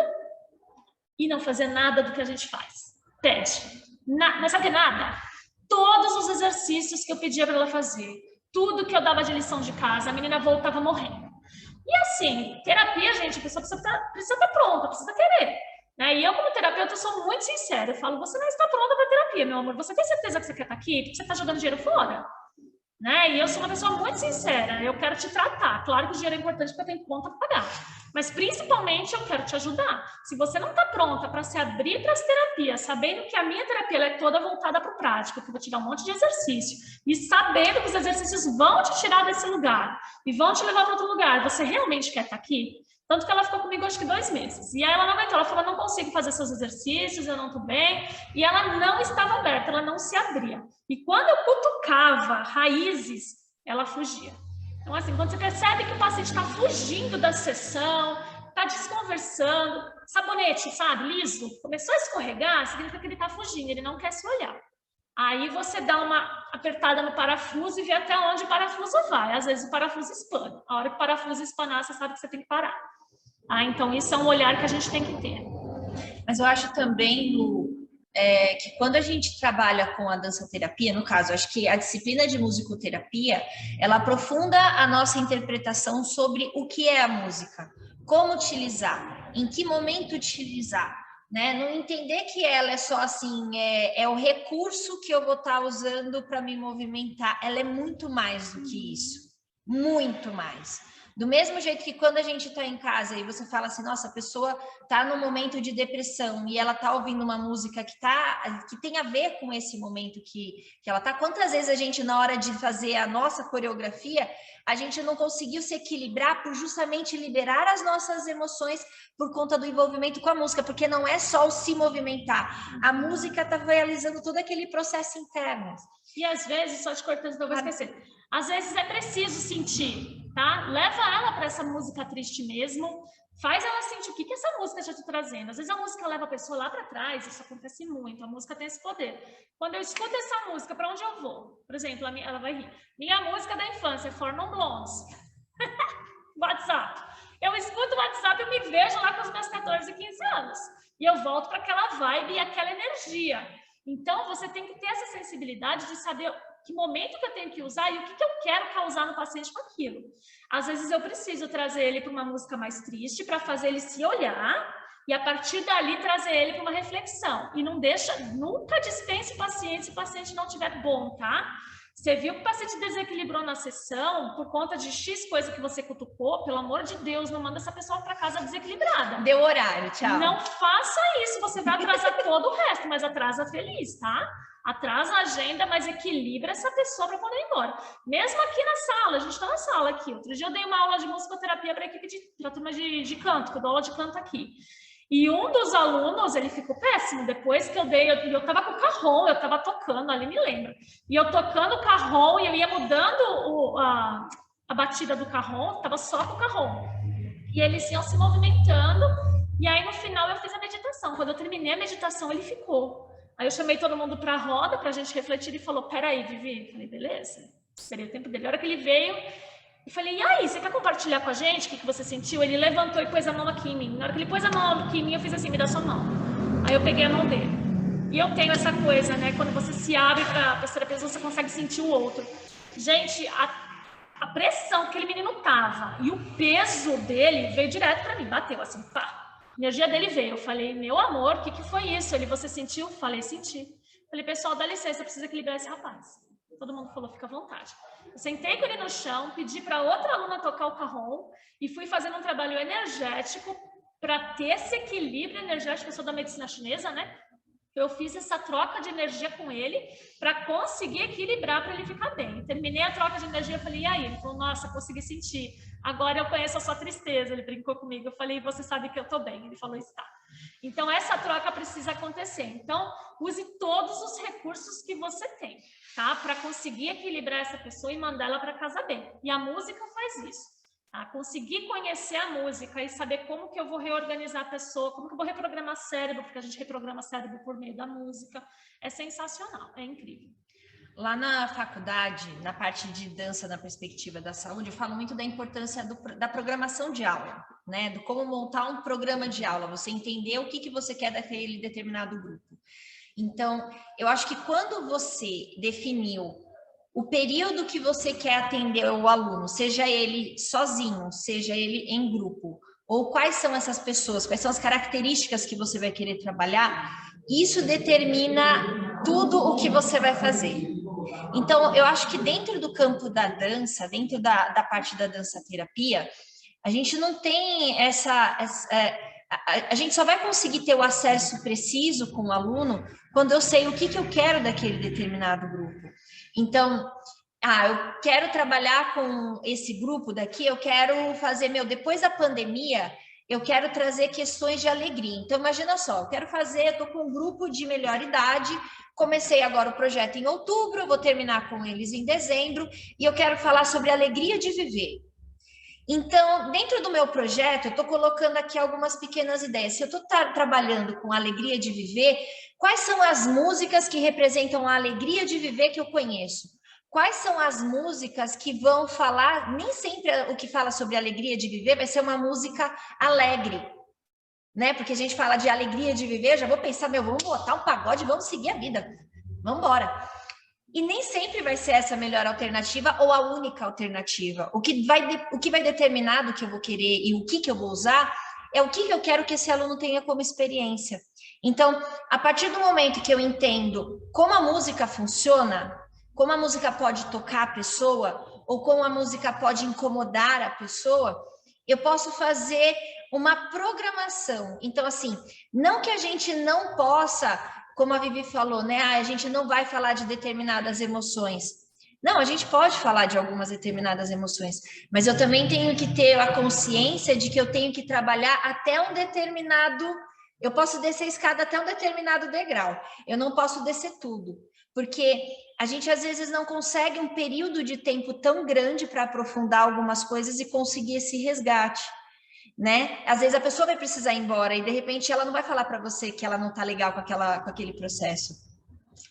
e não fazer nada do que a gente faz. Pede. Não sabe nada? Todos os exercícios que eu pedia para ela fazer, tudo que eu dava de lição de casa, a menina voltava morrendo. E assim, terapia, gente, a pessoa precisa estar pronta, precisa querer. Né? E eu, como terapeuta, eu sou muito sincera. Eu falo, você não está pronta para terapia, meu amor. Você tem certeza que você quer estar aqui? Porque você está jogando dinheiro fora? Né? E eu sou uma pessoa muito sincera, eu quero te tratar. Claro que o dinheiro é importante porque eu tenho conta para pagar, mas principalmente eu quero te ajudar. Se você não está pronta para se abrir para as terapias, sabendo que a minha terapia ela é toda voltada para o prático, que eu vou te dar um monte de exercício, e sabendo que os exercícios vão te tirar desse lugar e vão te levar para outro lugar, você realmente quer estar aqui? Tanto que ela ficou comigo acho que 2 meses. E aí ela não aguentou, ela falou, não consigo fazer seus exercícios, eu não estou bem. E ela não estava aberta, ela não se abria. E quando eu cutucava raízes, ela fugia. Então assim, quando você percebe que o paciente está fugindo da sessão, está desconversando, sabonete, sabe, liso, começou a escorregar, significa que ele está fugindo, ele não quer se olhar. Aí você dá uma apertada no parafuso e vê até onde o parafuso vai. Às vezes o parafuso espana. A hora que o parafuso espanar, você sabe que você tem que parar. Então isso é um olhar que a gente tem que ter. Mas eu acho também que quando a gente trabalha com a dança-terapia, no caso, acho que a disciplina de musicoterapia, ela aprofunda a nossa interpretação sobre o que é a música, como utilizar, em que momento utilizar, né? Não entender que ela é só assim, é o recurso que eu vou estar usando para me movimentar, ela é muito mais do que isso, muito mais. Do mesmo jeito que quando a gente está em casa e você fala assim, nossa, a pessoa está num momento de depressão e ela está ouvindo uma música que tem a ver com esse momento que ela está. Quantas vezes a gente, na hora de fazer a nossa coreografia, a gente não conseguiu se equilibrar por justamente liberar as nossas emoções por conta do envolvimento com a música, porque não é só o se movimentar, a música está realizando todo aquele processo interno. E às vezes, só te cortando, não vou esquecer, às vezes é preciso sentir, tá? Leva ela para essa música triste mesmo, faz ela sentir o que essa música já está trazendo. Às vezes a música leva a pessoa lá para trás, isso acontece muito, a música tem esse poder. Quando eu escuto essa música, para onde eu vou? Por exemplo, ela vai rir. Minha música da infância é For Non Blondes. WhatsApp. Eu escuto o WhatsApp, eu me vejo lá com os meus 14, 15 anos. E eu volto para aquela vibe e aquela energia. Então, você tem que ter essa sensibilidade de saber que momento que eu tenho que usar e o que eu quero causar no paciente com aquilo. Às vezes eu preciso trazer ele para uma música mais triste para fazer ele se olhar e a partir dali trazer ele para uma reflexão. E não deixa, nunca dispense o paciente se o paciente não estiver bom, tá? Você viu que o paciente desequilibrou na sessão por conta de X coisa que você cutucou? Pelo amor de Deus, não manda essa pessoa para casa desequilibrada. Deu horário, tchau. Não faça isso, você vai atrasar todo o resto, mas atrasa feliz, tá? Atrasa a agenda, mas equilibra essa pessoa para poder ir embora. Mesmo aqui na sala, a gente está na sala aqui. Outro dia eu dei uma aula de musicoterapia para a equipe da turma de canto, que eu dou aula de canto aqui. E um dos alunos, ele ficou péssimo. Depois que eu dei, eu tava com o carrom, eu tava tocando, ali me lembra. E eu tocando o carrom, e eu ia mudando a batida do carrom, tava só com o carrom. E eles iam se movimentando, e aí no final eu fiz a meditação. Quando eu terminei a meditação, ele ficou. Aí eu chamei todo mundo para a roda, para a gente refletir, e falou, peraí, Vivi. Eu falei, beleza. Esperei o tempo dele. A hora que ele veio, eu falei, e aí, você quer compartilhar com a gente o que você sentiu? Ele levantou e pôs a mão aqui em mim. Na hora que ele pôs a mão aqui em mim, eu fiz assim, me dá sua mão. Aí eu peguei a mão dele. E eu tenho essa coisa, né? Quando você se abre para a terceira pessoa, você consegue sentir o outro. Gente, a pressão que aquele menino tava e o peso dele veio direto para mim, bateu assim, pá. A energia dele veio. Eu falei, meu amor, o que foi isso? Ele, você sentiu? Falei, senti. Falei, pessoal, dá licença, eu preciso equilibrar esse rapaz. Todo mundo falou, fica à vontade. Eu sentei com ele no chão, pedi para outra aluna tocar o carrom e fui fazendo um trabalho energético para ter esse equilíbrio energético. Eu sou da medicina chinesa, né? Eu fiz essa troca de energia com ele para conseguir equilibrar para ele ficar bem. Terminei a troca de energia, eu falei, e aí? Ele falou, nossa, consegui sentir. Agora eu conheço a sua tristeza. Ele brincou comigo. Eu falei, você sabe que eu tô bem. Ele falou, está. Então, essa troca precisa acontecer. Então, use todos os recursos que você tem, tá? Para conseguir equilibrar essa pessoa e mandar ela para casa bem. E a música faz isso. Tá? Conseguir conhecer a música e saber como que eu vou reorganizar a pessoa, como que eu vou reprogramar cérebro, porque a gente reprograma cérebro por meio da música. É sensacional, é incrível. Lá na faculdade, na parte de dança na perspectiva da saúde, eu falo muito da importância da programação de aula, né? Do como montar um programa de aula, você entender o que você quer daquele determinado grupo. Então, eu acho que quando você definiu o período que você quer atender o aluno, seja ele sozinho, seja ele em grupo, ou quais são essas pessoas, quais são as características que você vai querer trabalhar, isso determina tudo o que você vai fazer. Então, eu acho que dentro do campo da dança, dentro da parte da dança-terapia, a gente não tem a gente só vai conseguir ter o acesso preciso com o aluno quando eu sei o que eu quero daquele determinado grupo. Então, eu quero trabalhar com esse grupo daqui, eu quero fazer, depois da pandemia, eu quero trazer questões de alegria. Então, imagina só, eu tô com um grupo de melhor idade, comecei agora o projeto em outubro, eu vou terminar com eles em dezembro, e eu quero falar sobre a alegria de viver. Então, dentro do meu projeto, eu estou colocando aqui algumas pequenas ideias. Se eu estou trabalhando com a alegria de viver, quais são as músicas que representam a alegria de viver que eu conheço? Quais são as músicas que vão falar, nem sempre o que fala sobre a alegria de viver vai ser uma música alegre. né? Porque a gente fala de alegria de viver, eu já vou pensar, vamos botar um pagode, vamos seguir a vida, vamos embora. E nem sempre vai ser essa a melhor alternativa ou a única alternativa. O que vai determinar do que eu vou querer e o que eu vou usar é o que eu quero que esse aluno tenha como experiência. Então, a partir do momento que eu entendo como a música funciona, como a música pode tocar a pessoa, ou como a música pode incomodar a pessoa, eu posso fazer uma programação. Então, assim, não que a gente não possa, como a Vivi falou, né? A gente não vai falar de determinadas emoções. Não, a gente pode falar de algumas determinadas emoções, mas eu também tenho que ter a consciência de que eu tenho que trabalhar até um determinado... Eu posso descer a escada até um determinado degrau. Eu não posso descer tudo, porque a gente às vezes não consegue um período de tempo tão grande para aprofundar algumas coisas e conseguir esse resgate, né? Às vezes a pessoa vai precisar ir embora e de repente ela não vai falar para você que ela não está legal com aquele processo.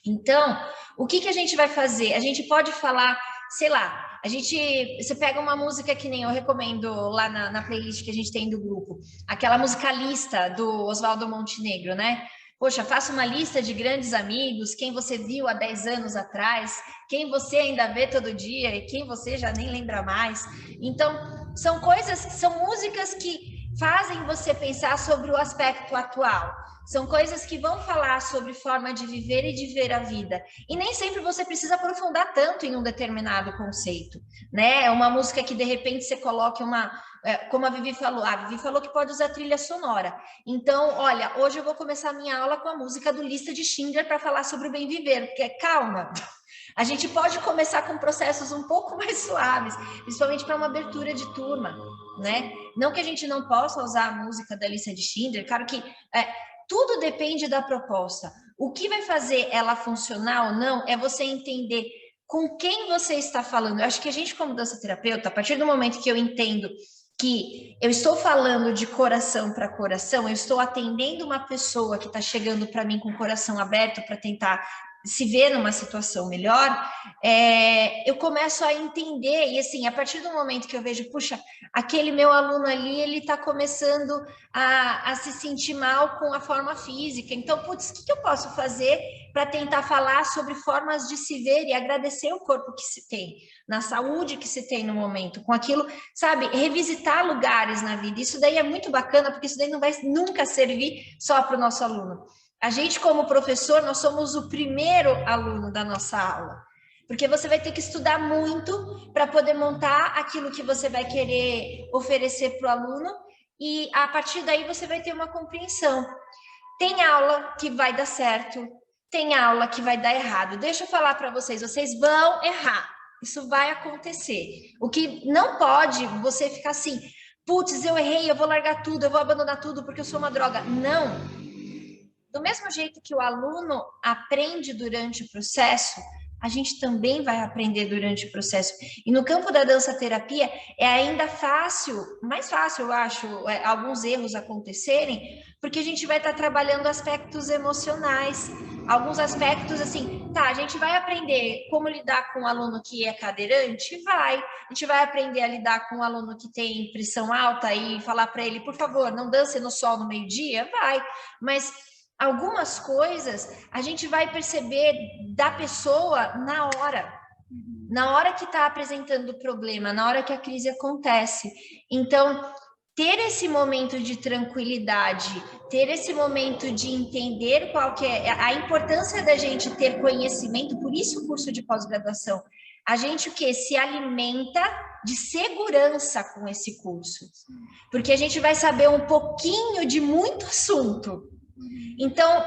Então, o que a gente vai fazer? A gente pode falar, sei lá, você pega uma música que nem eu recomendo lá na playlist que a gente tem do grupo, aquela música Lista do Oswaldo Montenegro, né? Poxa, faça uma lista de grandes amigos, quem você viu há 10 anos atrás, quem você ainda vê todo dia e quem você já nem lembra mais. Então, são músicas que fazem você pensar sobre o aspecto atual. São coisas que vão falar sobre forma de viver e de ver a vida. E nem sempre você precisa aprofundar tanto em um determinado conceito, né? É uma música que, de repente, você coloque como a Vivi falou que pode usar trilha sonora. Então, olha, hoje eu vou começar a minha aula com a música do Lista de Schindler para falar sobre o bem viver, porque calma. A gente pode começar com processos um pouco mais suaves, principalmente para uma abertura de turma, né? Não que a gente não possa usar a música da Lista de Schindler, claro que tudo depende da proposta. O que vai fazer ela funcionar ou não é você entender com quem você está falando. Eu acho que a gente, como dança-terapeuta, a partir do momento que eu entendo que eu estou falando de coração para coração, eu estou atendendo uma pessoa que está chegando para mim com o coração aberto para tentar se ver numa situação melhor, eu começo a entender, e assim, a partir do momento que eu vejo, puxa, aquele meu aluno ali, ele está começando a se sentir mal com a forma física, então, putz, o que eu posso fazer para tentar falar sobre formas de se ver e agradecer o corpo que se tem, na saúde que se tem no momento, com aquilo, sabe, revisitar lugares na vida, isso daí é muito bacana, porque isso daí não vai nunca servir só para o nosso aluno. A gente, como professor, nós somos o primeiro aluno da nossa aula, porque você vai ter que estudar muito para poder montar aquilo que você vai querer oferecer para o aluno e, a partir daí, você vai ter uma compreensão. Tem aula que vai dar certo, tem aula que vai dar errado. Deixa eu falar para vocês, vocês vão errar, isso vai acontecer. O que não pode você ficar assim, putz, eu errei, eu vou largar tudo, eu vou abandonar tudo porque eu sou uma droga. Não. Do mesmo jeito que o aluno aprende durante o processo, a gente também vai aprender durante o processo. E no campo da dança-terapia é ainda mais fácil, eu acho, alguns erros acontecerem, porque a gente vai estar trabalhando aspectos emocionais, alguns aspectos assim, a gente vai aprender como lidar com um aluno que é cadeirante? Vai. A gente vai aprender a lidar com um aluno que tem pressão alta e falar para ele, por favor, não dance no sol no meio-dia? Vai. Mas algumas coisas a gente vai perceber da pessoa na hora que está apresentando o problema, na hora que a crise acontece. Então, ter esse momento de tranquilidade, ter esse momento de entender qual que é a importância da gente ter conhecimento, por isso o curso de pós-graduação. A gente se alimenta de segurança com esse curso, porque a gente vai saber um pouquinho de muito assunto. Então,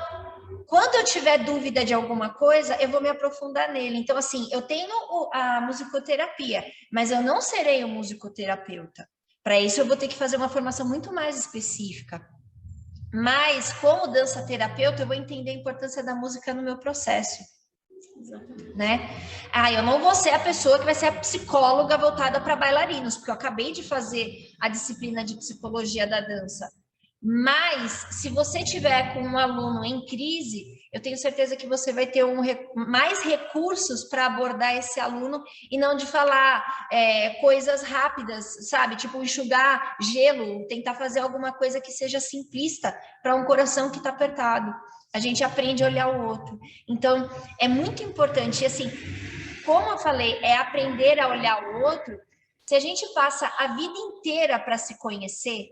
quando eu tiver dúvida de alguma coisa, eu vou me aprofundar nele. Então, assim, eu tenho a musicoterapia, mas eu não serei um musicoterapeuta. Para isso, eu vou ter que fazer uma formação muito mais específica. Mas, como dança-terapeuta, eu vou entender a importância da música no meu processo. Né? Eu não vou ser a pessoa que vai ser a psicóloga voltada para bailarinos, porque eu acabei de fazer a disciplina de psicologia da dança. Mas, se você tiver com um aluno em crise, eu tenho certeza que você vai ter mais recursos para abordar esse aluno e não de falar coisas rápidas, sabe? Tipo, enxugar gelo, tentar fazer alguma coisa que seja simplista para um coração que está apertado. A gente aprende a olhar o outro. Então, é muito importante, e assim, como eu falei, é aprender a olhar o outro. Se a gente passa a vida inteira para se conhecer,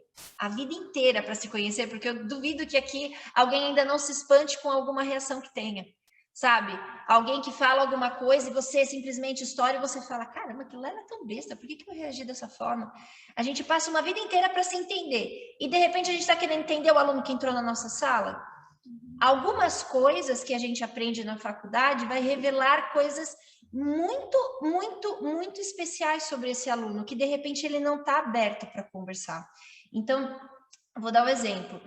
porque eu duvido que aqui alguém ainda não se espante com alguma reação que tenha, sabe? Alguém que fala alguma coisa e você simplesmente estoura e você fala, caramba, aquilo era tão besta, por que eu reagi dessa forma? A gente passa uma vida inteira para se entender e de repente a gente está querendo entender o aluno que entrou na nossa sala. Algumas coisas que a gente aprende na faculdade vai revelar coisas muito, muito, muito especiais sobre esse aluno, que de repente ele não está aberto para conversar. Então, vou dar um exemplo.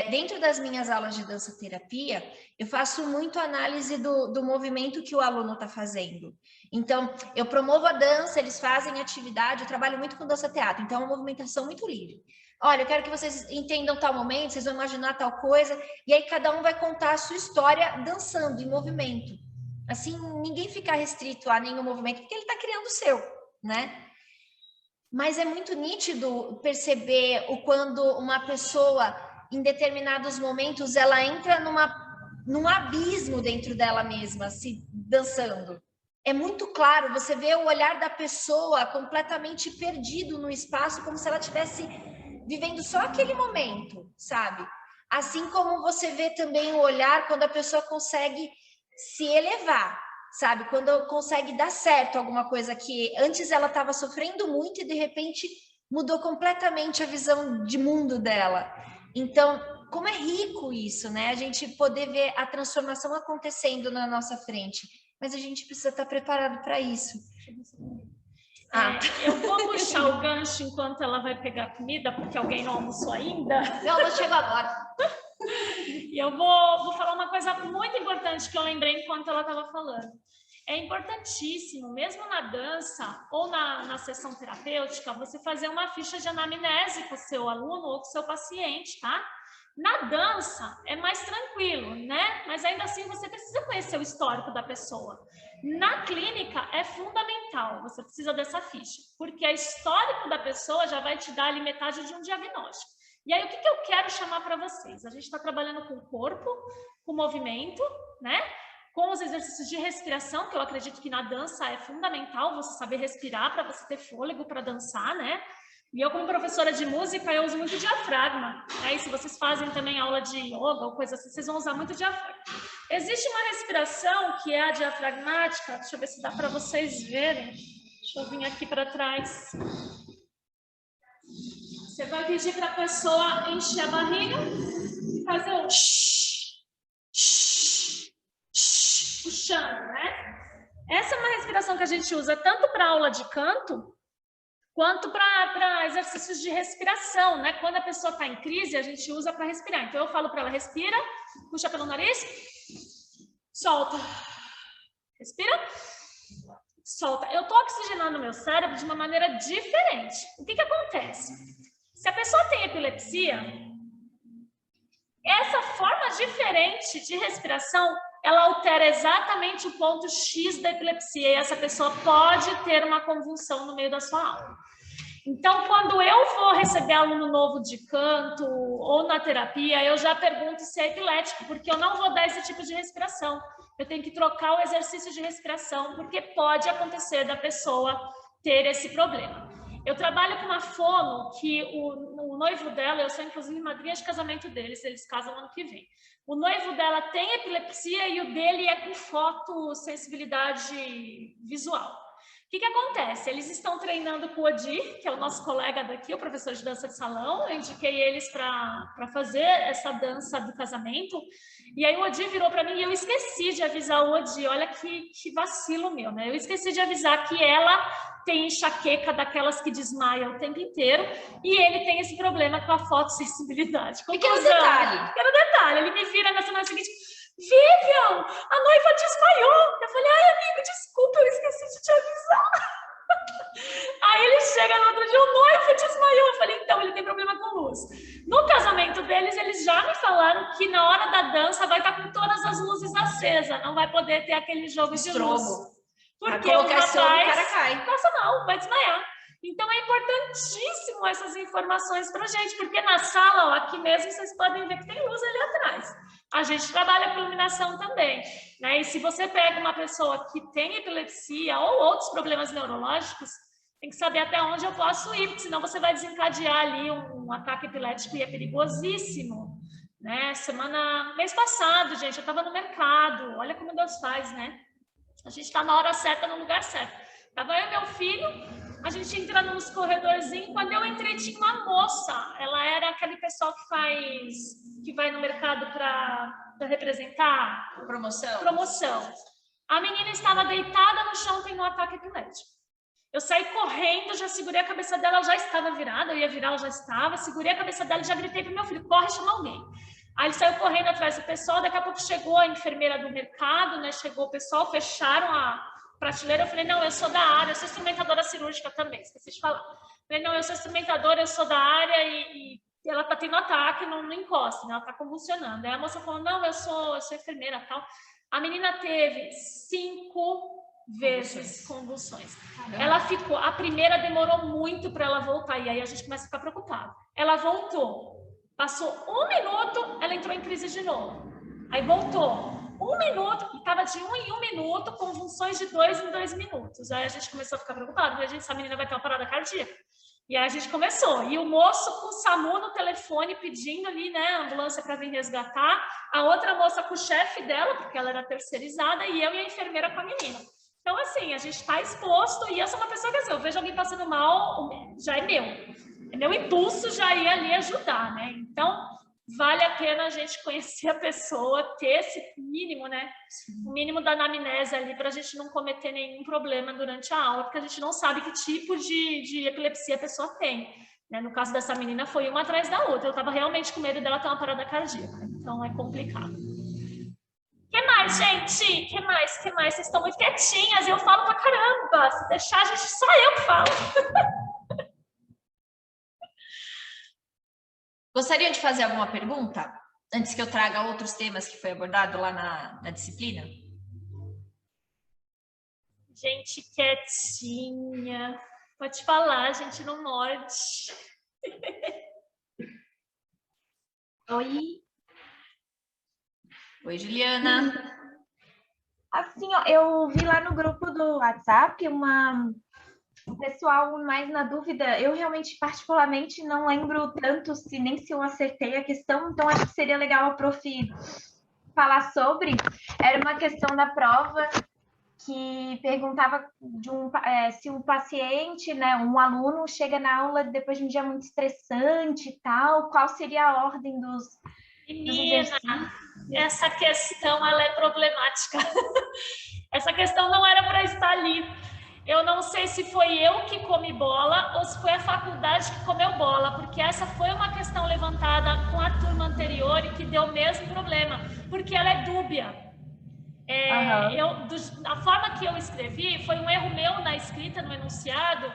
Dentro das minhas aulas de dança terapia, eu faço muito análise do movimento que o aluno está fazendo. Então, eu promovo a dança, eles fazem atividade, eu trabalho muito com dança-teatro, então é uma movimentação muito livre. Olha, eu quero que vocês entendam tal momento, vocês vão imaginar tal coisa, e aí cada um vai contar a sua história dançando, em movimento. Assim, ninguém fica restrito a nenhum movimento, porque ele está criando o seu, né? Mas é muito nítido perceber quando uma pessoa, em determinados momentos, ela entra num abismo dentro dela mesma, se dançando. É muito claro, você vê o olhar da pessoa completamente perdido no espaço, como se ela estivesse vivendo só aquele momento, sabe? Assim como você vê também o olhar quando a pessoa consegue se elevar, sabe? Quando consegue dar certo alguma coisa que antes ela estava sofrendo muito e de repente mudou completamente a visão de mundo dela. Então, como é rico isso, né? A gente poder ver a transformação acontecendo na nossa frente, mas a gente precisa estar preparado para isso. Eu vou puxar o gancho enquanto ela vai pegar comida, porque alguém não almoçou ainda. Não, não chegou agora. E eu vou falar uma coisa muito importante que eu lembrei enquanto ela estava falando. É importantíssimo, mesmo na dança ou na sessão terapêutica, você fazer uma ficha de anamnese com o seu aluno ou com o seu paciente, tá? Na dança é mais tranquilo, né? Mas ainda assim você precisa conhecer o histórico da pessoa. Na clínica é fundamental, você precisa dessa ficha, porque o histórico da pessoa já vai te dar ali metade de um diagnóstico. E aí o que eu quero chamar para vocês? A gente está trabalhando com o corpo, com o movimento, né? Com os exercícios de respiração, que eu acredito que na dança é fundamental você saber respirar para você ter fôlego para dançar, né? E eu, como professora de música, eu uso muito diafragma. Aí, se vocês fazem também aula de yoga ou coisa assim, vocês vão usar muito diafragma. Existe uma respiração que é a diafragmática. Deixa eu ver se dá para vocês verem. Deixa eu vir aqui para trás. Você vai pedir para a pessoa encher a barriga e fazer um puxando, né? Essa é uma respiração que a gente usa tanto para aula de canto quanto para exercícios de respiração, né? Quando a pessoa está em crise, a gente usa para respirar. Então, eu falo para ela, respira, puxa pelo nariz, solta, respira, solta. Eu estou oxigenando meu cérebro de uma maneira diferente. O que acontece? Se a pessoa tem epilepsia, essa forma diferente de respiração, ela altera exatamente o ponto X da epilepsia e essa pessoa pode ter uma convulsão no meio da sua aula. Então, quando eu vou receber aluno novo de canto ou na terapia, eu já pergunto se é epilético, porque eu não vou dar esse tipo de respiração. Eu tenho que trocar o exercício de respiração, porque pode acontecer da pessoa ter esse problema. Eu trabalho com uma fono que o noivo dela, eu sou inclusive madrinha de casamento deles, eles casam ano que vem. O noivo dela tem epilepsia e o dele é com fotossensibilidade visual. O que acontece? Eles estão treinando com o Odir, que é o nosso colega daqui, o professor de dança de salão. Eu indiquei eles para fazer essa dança do casamento. E aí o Odir virou para mim e eu esqueci de avisar o Odir. Olha que vacilo meu, né? Eu esqueci de avisar que ela tem enxaqueca daquelas que desmaia o tempo inteiro e ele tem esse problema com a fotossensibilidade. Pequeno detalhe. Pequeno detalhe. Ele me vira na semana seguinte... Vivian, a noiva desmaiou. Eu falei, ai, amigo, desculpa, eu esqueci de te avisar. Aí ele chega no outro dia, o noivo desmaiou. Eu falei, então, ele tem problema com luz. No casamento deles, eles já me falaram que na hora da dança vai estar com todas as luzes acesas, não vai poder ter aquele jogo de luz. Porque o rapaz passa mal, vai desmaiar. Então é importantíssimo essas informações para a gente, porque na sala, ó, aqui mesmo, vocês podem ver que tem luz ali atrás. A gente trabalha com iluminação também, né? E se você pega uma pessoa que tem epilepsia ou outros problemas neurológicos, tem que saber até onde eu posso ir, porque senão você vai desencadear ali um ataque epilético e é perigosíssimo, né? Mês passado, gente, eu estava no mercado, olha como Deus faz, né? A gente está na hora certa, no lugar certo. Tava eu e meu filho, a gente entrando nos corredorzinhos, quando eu entrei tinha uma moça, ela era aquele pessoal que vai no mercado para representar promoção. A menina estava deitada no chão tendo um ataque epilético. Eu saí correndo, já segurei a cabeça dela, ela já estava virada, eu ia virar, ela já estava, segurei a cabeça dela e já gritei pro meu filho, corre, chama alguém. Aí ele saiu correndo atrás do pessoal, daqui a pouco chegou a enfermeira do mercado, né? Chegou o pessoal, fecharam a prateleira. Eu falei, não, eu sou da área, eu sou instrumentadora cirúrgica também, esqueci de falar. Eu falei, não, eu sou instrumentadora, eu sou da área e ela tá tendo ataque, não encosta, né? Ela tá convulsionando. Aí a moça falou, não, eu sou enfermeira e tal. A menina teve 5 vezes convulsões. Ela ficou, a primeira demorou muito para ela voltar, e aí a gente começa a ficar preocupado. Ela voltou. Passou 1 minuto, ela entrou em crise de novo. Aí voltou 1 minuto, e estava de 1 em 1 minuto, convulsões de 2 em 2 minutos. Aí a gente começou a ficar preocupado, porque a gente sabe que a menina vai ter uma parada cardíaca. E aí a gente começou. E o moço com o SAMU no telefone pedindo ali, né, a ambulância para vir resgatar. A outra moça com o chefe dela, porque ela era terceirizada, e eu e a enfermeira com a menina. Então, assim, a gente está exposto, e eu sou uma pessoa que, assim, eu vejo alguém passando mal, já é meu. Meu impulso já ia ali ajudar, né? Então, vale a pena a gente conhecer a pessoa, ter esse mínimo, né? O mínimo da anamnese ali para a gente não cometer nenhum problema durante a aula, porque a gente não sabe que tipo de epilepsia a pessoa tem. Né? No caso dessa menina, foi uma atrás da outra. Eu estava realmente com medo dela ter uma parada cardíaca. Então, é complicado. O que mais, gente? O que mais? Vocês estão muito quietinhas. Eu falo pra caramba. Se deixar, gente, só eu que falo. Gostariam de fazer alguma pergunta? Antes que eu traga outros temas que foi abordado lá na disciplina? Gente quietinha. Pode falar, gente, não morde. Oi. Oi, Juliana. Assim, ó, eu vi lá no grupo do WhatsApp o pessoal mais na dúvida. Eu realmente, particularmente, não lembro tanto nem se eu acertei a questão, então acho que seria legal a prof falar sobre. Era uma questão da prova que perguntava se um paciente, né, um aluno, chega na aula depois de um dia muito estressante e tal, qual seria a ordem dos Menina, essa questão ela é problemática. Essa questão não era para estar ali. Eu não sei se foi eu que comi bola ou se foi a faculdade que comeu bola, porque essa foi uma questão levantada com a turma anterior e que deu o mesmo problema, porque ela é dúbia. A forma que eu escrevi foi um erro meu na escrita, no enunciado.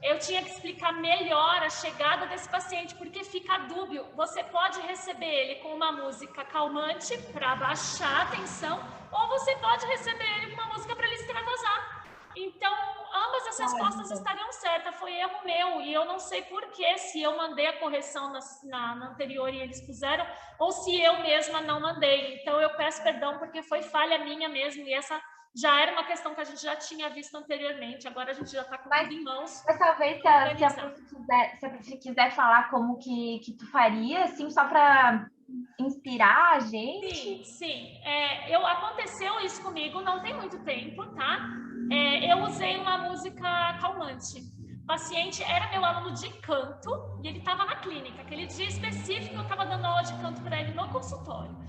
Eu tinha que explicar melhor a chegada desse paciente, porque fica dúbio. Você pode receber ele com uma música calmante para baixar a tensão, ou você pode receber ele com uma música para ele extravasar. Então, ambas as respostas estariam certas. Foi erro meu, e eu não sei por que, se eu mandei a correção na anterior e eles puseram, ou se eu mesma não mandei. Então, eu peço perdão, porque foi falha minha mesmo, e essa já era uma questão que a gente já tinha visto anteriormente. Agora a gente já está com tudo em mãos. Mas talvez, se a prof quiser falar como que tu faria, assim, só para inspirar a gente. Sim. Aconteceu isso comigo, não tem muito tempo, tá? Eu usei uma música calmante. O paciente era meu aluno de canto e ele estava na clínica. Aquele dia específico eu estava dando aula de canto para ele no consultório.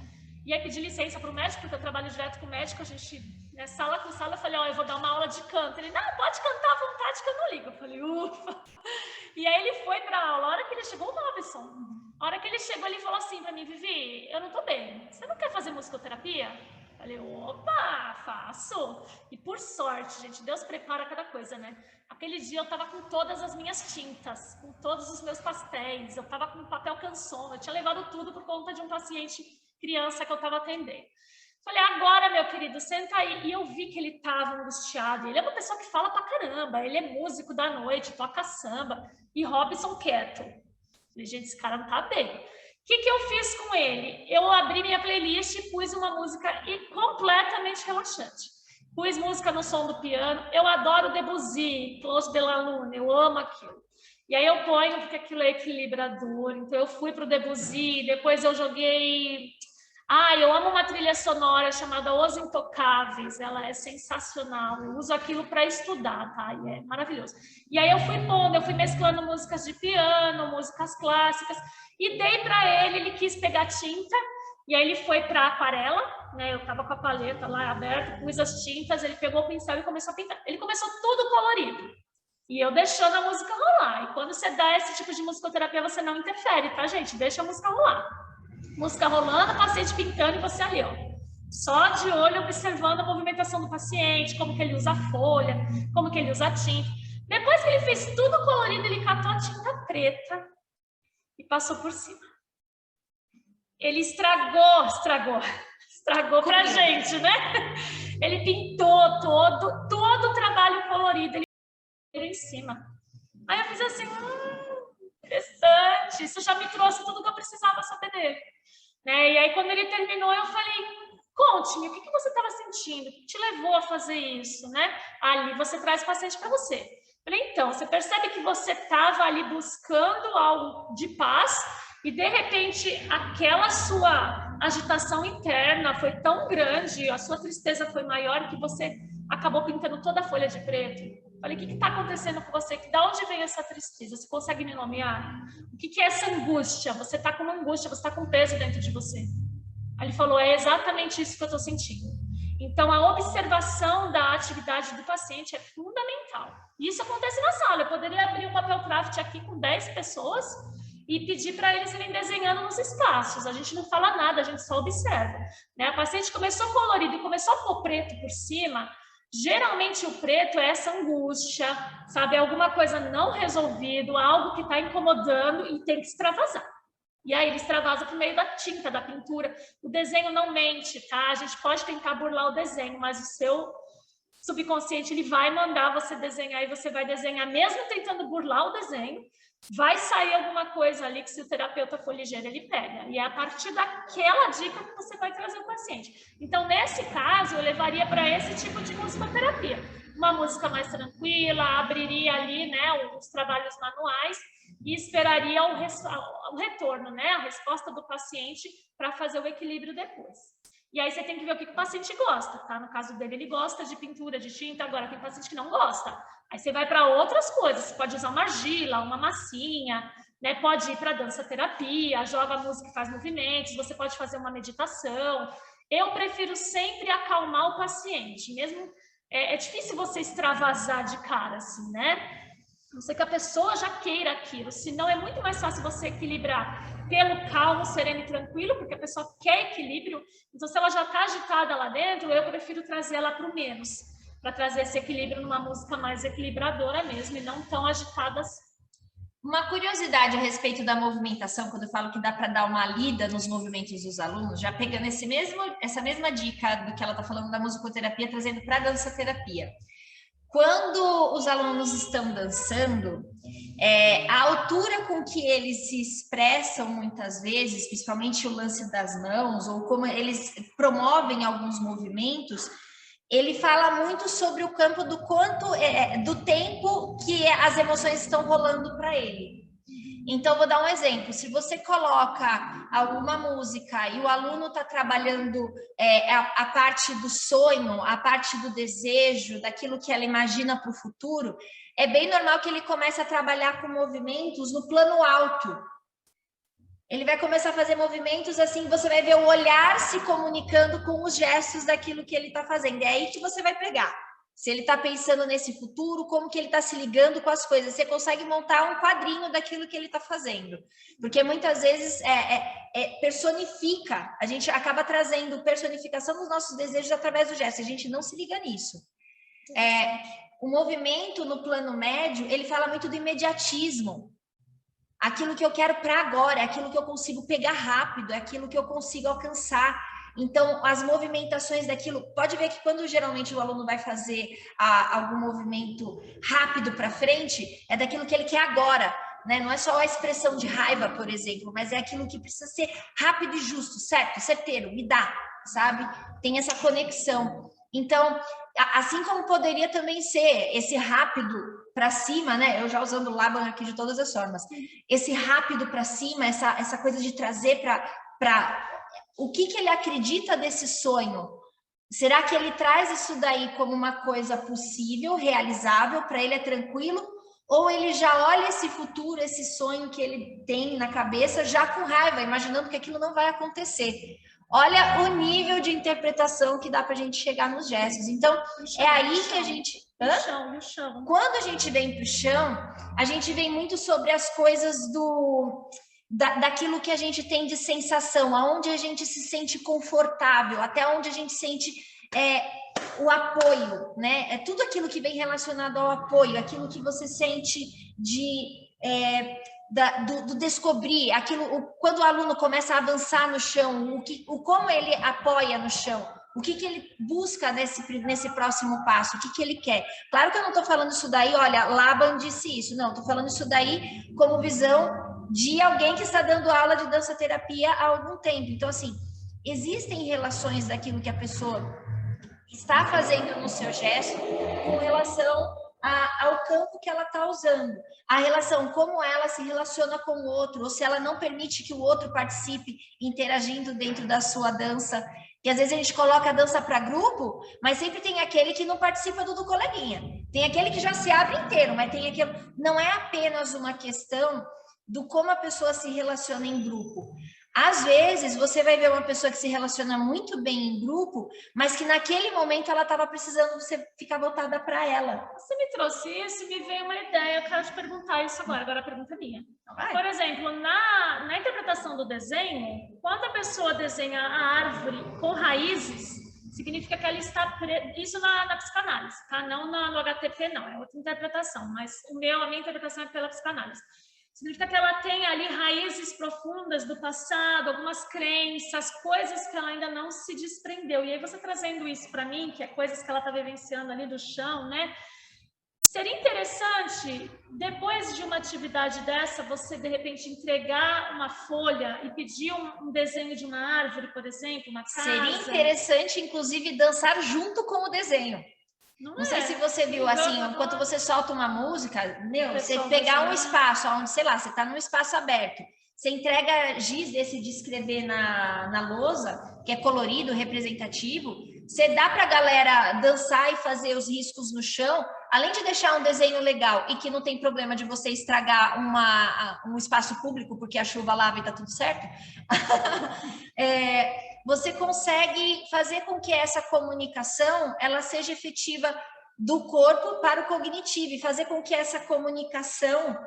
E aí pedi licença para o médico, porque eu trabalho direto com o médico, a gente, né, sala com sala, eu falei, eu vou dar uma aula de canto. Ele, não, pode cantar à vontade que eu não ligo. Eu falei, ufa. E aí ele foi para a aula. A hora que ele chegou, o Robson, a hora que ele chegou, ele falou assim para mim, Vivi, eu não tô bem, você não quer fazer musicoterapia? Eu falei, opa, faço. E por sorte, gente, Deus prepara cada coisa, né? Aquele dia eu estava com todas as minhas tintas, com todos os meus pastéis, eu estava com papel canson, eu tinha levado tudo por conta de um paciente criança que eu estava atendendo. Falei, agora, meu querido, senta aí. E eu vi que ele estava angustiado. Ele é uma pessoa que fala pra caramba, ele é músico da noite, toca samba, e Robson quieto. Falei, gente, esse cara não tá bem. O que eu fiz com ele? Eu abri minha playlist e pus uma música completamente relaxante. Pus música no som do piano. Eu adoro Debussy, Close de la Lune, eu amo aquilo. E aí eu ponho, porque aquilo é equilibrador. Então eu fui pro Debussy, depois eu joguei... eu amo uma trilha sonora chamada Os Intocáveis, ela é sensacional, eu uso aquilo para estudar, tá? E é maravilhoso. E aí eu fui mesclando músicas de piano, músicas clássicas, e dei para ele quis pegar tinta, e aí ele foi para aquarela, né? Eu tava com a paleta lá aberta, pus as tintas, ele pegou o pincel e começou a pintar. Ele começou tudo colorido, e eu deixando a música rolar. E quando você dá esse tipo de musicoterapia, você não interfere, tá, gente? Deixa a música rolar. Música rolando, o paciente pintando e você ali, ó. Só de olho observando a movimentação do paciente, como que ele usa a folha, como que ele usa a tinta. Depois que ele fez tudo colorido, ele catou a tinta preta e passou por cima. Ele estragou pra gente, né? Ele pintou todo o trabalho colorido ele em cima. Aí eu fiz assim, interessante, isso já me trouxe tudo que eu precisava saber dele. Né? E aí, quando ele terminou, eu falei, conte-me, o que você estava sentindo? O que te levou a fazer isso? Né? Ali você traz o paciente para você. Eu falei, então, você percebe que você estava ali buscando algo de paz e, de repente, aquela sua agitação interna foi tão grande, a sua tristeza foi maior que você acabou pintando toda a folha de preto. Eu falei, o que está acontecendo com você? De onde vem essa tristeza? Você consegue me nomear? O que é essa angústia? Você está com uma angústia, você está com peso dentro de você. Aí ele falou, é exatamente isso que eu estou sentindo. Então, a observação da atividade do paciente é fundamental. E isso acontece na sala. Eu poderia abrir um papel craft aqui com 10 pessoas e pedir para eles irem desenhando nos espaços. A gente não fala nada, a gente só observa. Né? A paciente começou colorido e começou a pôr preto por cima. Geralmente o preto é essa angústia, sabe? É alguma coisa não resolvida, algo que está incomodando e tem que extravasar. E aí ele extravasa por meio da tinta, da pintura. O desenho não mente, tá? A gente pode tentar burlar o desenho, mas o seu subconsciente ele vai mandar você desenhar e você vai desenhar, mesmo tentando burlar o desenho, vai sair alguma coisa ali que, se o terapeuta for ligeiro, ele pega. E é a partir daquela dica que você vai trazer o paciente. Então, nesse caso, eu levaria para esse tipo de musicoterapia. Uma música mais tranquila, abriria ali, né, os trabalhos manuais e esperaria o retorno, né, a resposta do paciente para fazer o equilíbrio depois. E aí você tem que ver o que o paciente gosta, tá? No caso dele, ele gosta de pintura, de tinta, agora tem paciente que não gosta. Aí você vai para outras coisas, você pode usar uma argila, uma massinha, né? Pode ir para dança-terapia, joga música e faz movimentos, você pode fazer uma meditação. Eu prefiro sempre acalmar o paciente, mesmo é difícil você extravasar de cara, assim, né? Não sei que a pessoa já queira aquilo, senão é muito mais fácil você equilibrar pelo calmo, sereno e tranquilo, porque a pessoa quer equilíbrio. Então, se ela já está agitada lá dentro, eu prefiro trazer ela para o menos, para trazer esse equilíbrio numa música mais equilibradora mesmo, e não tão agitada assim. Uma curiosidade a respeito da movimentação, quando eu falo que dá para dar uma lida nos movimentos dos alunos, já pegando essa mesma dica do que ela está falando da musicoterapia, trazendo para a dança-terapia. Quando os alunos estão dançando, a altura com que eles se expressam muitas vezes, principalmente o lance das mãos, ou como eles promovem alguns movimentos, ele fala muito sobre o campo do quanto, do tempo que as emoções estão rolando para ele. Então, vou dar um exemplo. Se você coloca alguma música e o aluno está trabalhando a parte do sonho, a parte do desejo, daquilo que ela imagina para o futuro, é bem normal que ele comece a trabalhar com movimentos no plano alto. Ele vai começar a fazer movimentos assim, você vai ver o olhar se comunicando com os gestos daquilo que ele está fazendo. É aí que você vai pegar. Se ele está pensando nesse futuro, como que ele está se ligando com as coisas. Você consegue montar um quadrinho daquilo que ele está fazendo. Porque muitas vezes personifica. A gente acaba trazendo personificação dos nossos desejos através do gesto. A gente não se liga nisso. O movimento no plano médio, ele fala muito do imediatismo. Aquilo que eu quero para agora, é aquilo que eu consigo pegar rápido, é aquilo que eu consigo alcançar. Então, as movimentações daquilo, pode ver que quando geralmente o aluno vai fazer algum movimento rápido para frente, é daquilo que ele quer agora, né? Não é só a expressão de raiva, por exemplo, mas é aquilo que precisa ser rápido e justo, certo, certeiro, me dá, sabe? Tem essa conexão. Então, assim como poderia também ser esse rápido para cima, né? Eu já usando o Laban aqui de todas as formas. Esse rápido para cima, essa coisa de trazer para o que ele acredita desse sonho. Será que ele traz isso daí como uma coisa possível, realizável, para ele é tranquilo? Ou ele já olha esse futuro, esse sonho que ele tem na cabeça já com raiva, imaginando que aquilo não vai acontecer? Olha o nível de interpretação que dá para a gente chegar nos gestos. Então, é aí que a gente... No chão. Quando a gente vem para o chão, a gente vem muito sobre as coisas daquilo que a gente tem de sensação, aonde a gente se sente confortável, até onde a gente sente o apoio, né? É tudo aquilo que vem relacionado ao apoio, aquilo que você sente do descobrir, quando o aluno começa a avançar no chão, como ele apoia no chão, o que ele busca nesse próximo passo, o que ele quer. Claro que eu não estou falando isso daí, olha, Laban disse isso, não, estou falando isso daí como visão de alguém que está dando aula de dança-terapia há algum tempo. Então, assim, existem relações daquilo que a pessoa está fazendo no seu gesto com relação ao campo que ela está usando, a relação, como ela se relaciona com o outro, ou se ela não permite que o outro participe interagindo dentro da sua dança. E às vezes a gente coloca a dança para grupo, mas sempre tem aquele que não participa do coleguinha. Tem aquele que já se abre inteiro, mas tem aquele... Não é apenas uma questão do como a pessoa se relaciona em grupo. Às vezes, você vai ver uma pessoa que se relaciona muito bem em grupo, mas que naquele momento ela estava precisando você ficar voltada para ela. Você me trouxe isso e me veio uma ideia, eu quero te perguntar isso agora a pergunta é minha. Por exemplo, na interpretação do desenho, quando a pessoa desenha a árvore com raízes, significa que ela está... Isso na psicanálise, tá? Não no HTP, não, é outra interpretação, mas a minha interpretação é pela psicanálise. Significa que ela tem ali raízes profundas do passado, algumas crenças, coisas que ela ainda não se desprendeu. E aí você trazendo isso para mim, que é coisas que ela está vivenciando ali do chão, né? Seria interessante, depois de uma atividade dessa, você de repente entregar uma folha e pedir um desenho de uma árvore, por exemplo, uma casa. Seria interessante, inclusive, dançar junto com o desenho. Não sei se você viu, assim, enquanto você solta uma música, você pegar um espaço, onde, sei lá, você está num espaço aberto, você entrega giz desse de escrever na lousa, que é colorido, representativo, você dá para a galera dançar e fazer os riscos no chão, além de deixar um desenho legal e que não tem problema de você estragar um espaço público, porque a chuva lava e tá tudo certo, você consegue fazer com que essa comunicação ela seja efetiva do corpo para o cognitivo e fazer com que essa comunicação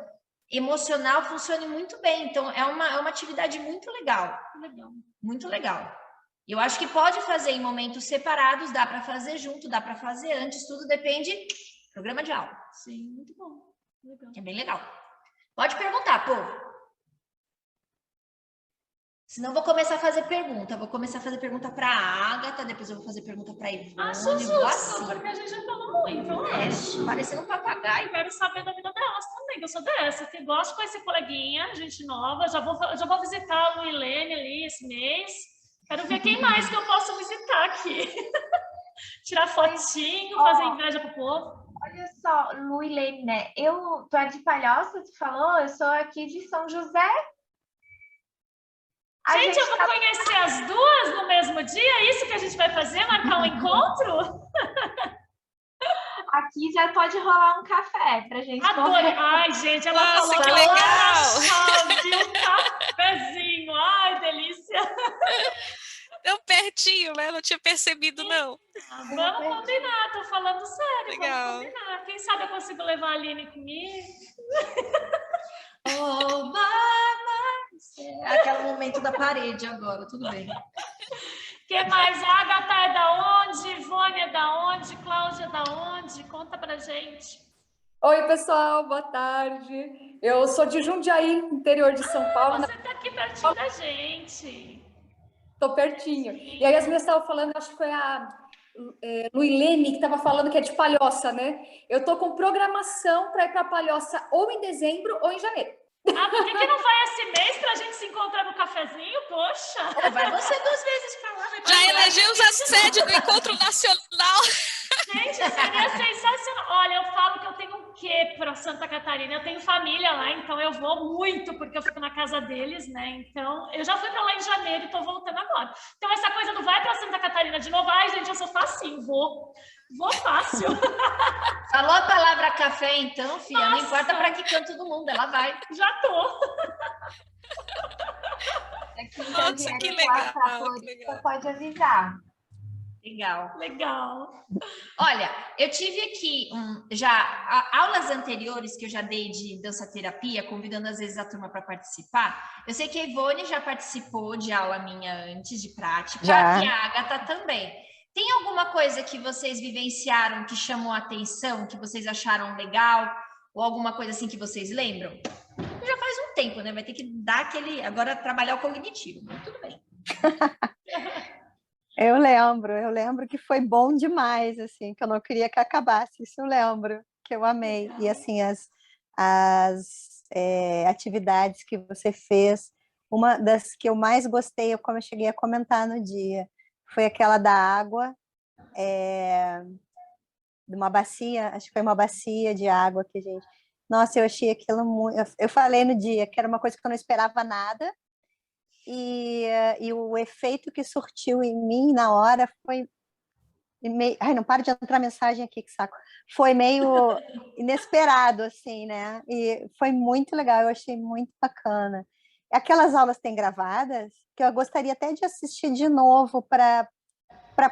emocional funcione muito bem. Então, é uma atividade muito legal. Muito legal. Eu acho que pode fazer em momentos separados, dá para fazer junto, dá para fazer antes, tudo depende do programa de aula. Sim, muito bom. Legal. É bem legal. Pode perguntar, povo. Senão, vou começar a fazer pergunta. Vou começar a fazer pergunta para a Agatha, depois eu vou fazer pergunta para a Ivone. Assim. Porque a gente já falou muito, eu acho. Parecendo um papagaio. Quero saber da vida delas também, que eu sou dessa, que gosto de conhecer coleguinha, gente nova. Já vou visitar a Luilene ali esse mês. Quero ver quem mais que eu posso visitar aqui. Tirar fotinho, fazer inveja pro povo. Olha só, Luilene, né? Tu é de Palhoça, tu falou? Eu sou aqui de São José. Gente, eu vou conhecer as duas no mesmo dia? É isso que a gente vai fazer? Marcar um encontro? Aqui já pode rolar um café pra gente. Adorei. Ai, gente, ela Nossa, falou que legal! chave, um cafezinho. Ai, delícia. Tão pertinho, né? Não tinha percebido, não. Vamos combinar, tô falando sério. Legal. Vamos combinar. Quem sabe eu consigo levar a Aline comigo? Oh, mama. Aquele momento da parede agora, tudo bem. Que mais? Agatha é da onde? Ivone é da onde? Cláudia é da onde? Conta pra gente. Oi, pessoal, boa tarde. Eu sou de Jundiaí, interior de São Paulo. Você tá aqui pertinho da gente. Tô pertinho. E aí as meninas estavam falando, acho que foi a Luilene que estava falando que é de Palhoça, né? Eu tô com programação para ir para Palhoça ou em dezembro ou em janeiro. Ah, por que não vai esse mês pra gente se encontrar no cafezinho? Poxa! Vai você 2 vezes pra lá. Já elegemos a sede do Encontro Nacional. Gente, seria sensacional. Olha, eu falo que eu tenho um quê para Santa Catarina. Eu tenho família lá, então eu vou muito, porque eu fico na casa deles, né? Então, eu já fui para lá em janeiro e tô voltando agora. Então, essa coisa do vai para Santa Catarina de novo, ai, gente, eu sou facinho, vou fácil. Falou a palavra café, então, filha, Nossa. não importa para que canto do mundo, ela vai. Já tô. Nossa, que legal. Você pode avisar. Legal. Olha, eu tive aqui aulas anteriores que eu já dei de dança-terapia, convidando às vezes a turma para participar. Eu sei que a Ivone já participou de aula minha antes de prática, Já. e a Agatha também. Tem alguma coisa que vocês vivenciaram que chamou a atenção, que vocês acharam legal, ou alguma coisa assim que vocês lembram? Já faz um tempo, né? Vai ter que dar agora trabalhar o cognitivo, mas tudo bem. Eu lembro que foi bom demais, assim, que eu não queria que acabasse, isso eu lembro, que eu amei. E, assim, as atividades que você fez, uma das que eu mais gostei, como eu cheguei a comentar no dia, foi aquela da água, de uma bacia, acho que foi uma bacia de água que, gente... Nossa, eu achei aquilo muito... Eu falei no dia que era uma coisa que eu não esperava nada, e o efeito que surtiu em mim na hora foi meio... Ai, não para de entrar mensagem aqui, que saco. Foi meio inesperado, assim, né? E foi muito legal, eu achei muito bacana. Aquelas aulas têm gravadas, que eu gostaria até de assistir de novo para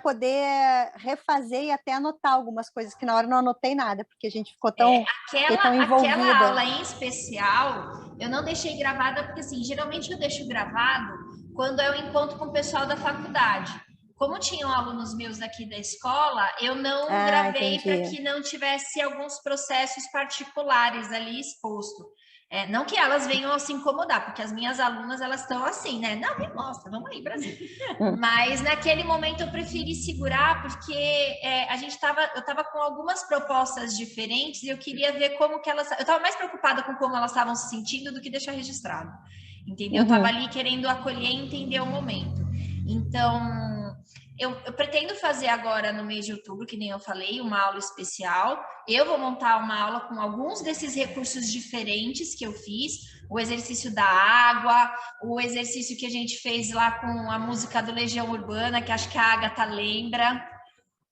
poder refazer e até anotar algumas coisas, que na hora não anotei nada, porque a gente ficou tão envolvida. Aquela aula em especial, eu não deixei gravada, porque assim, geralmente eu deixo gravado quando eu encontro com o pessoal da faculdade. Como tinham alunos meus aqui da escola, eu não gravei para que não tivesse alguns processos particulares ali exposto. Não que elas venham a se incomodar, porque as minhas alunas, elas estão assim, né? Não, me mostra, vamos aí, Brasil. Mas naquele momento eu preferi segurar, porque eu estava com algumas propostas diferentes e eu queria ver como que elas... Eu estava mais preocupada com como elas estavam se sentindo do que deixar registrado, entendeu? Eu estava ali querendo acolher e entender o momento. Então... Eu pretendo fazer agora no mês de outubro, que nem eu falei, uma aula especial. Eu vou montar uma aula com alguns desses recursos diferentes que eu fiz. O exercício da água, o exercício que a gente fez lá com a música do Legião Urbana, que acho que a Agatha lembra,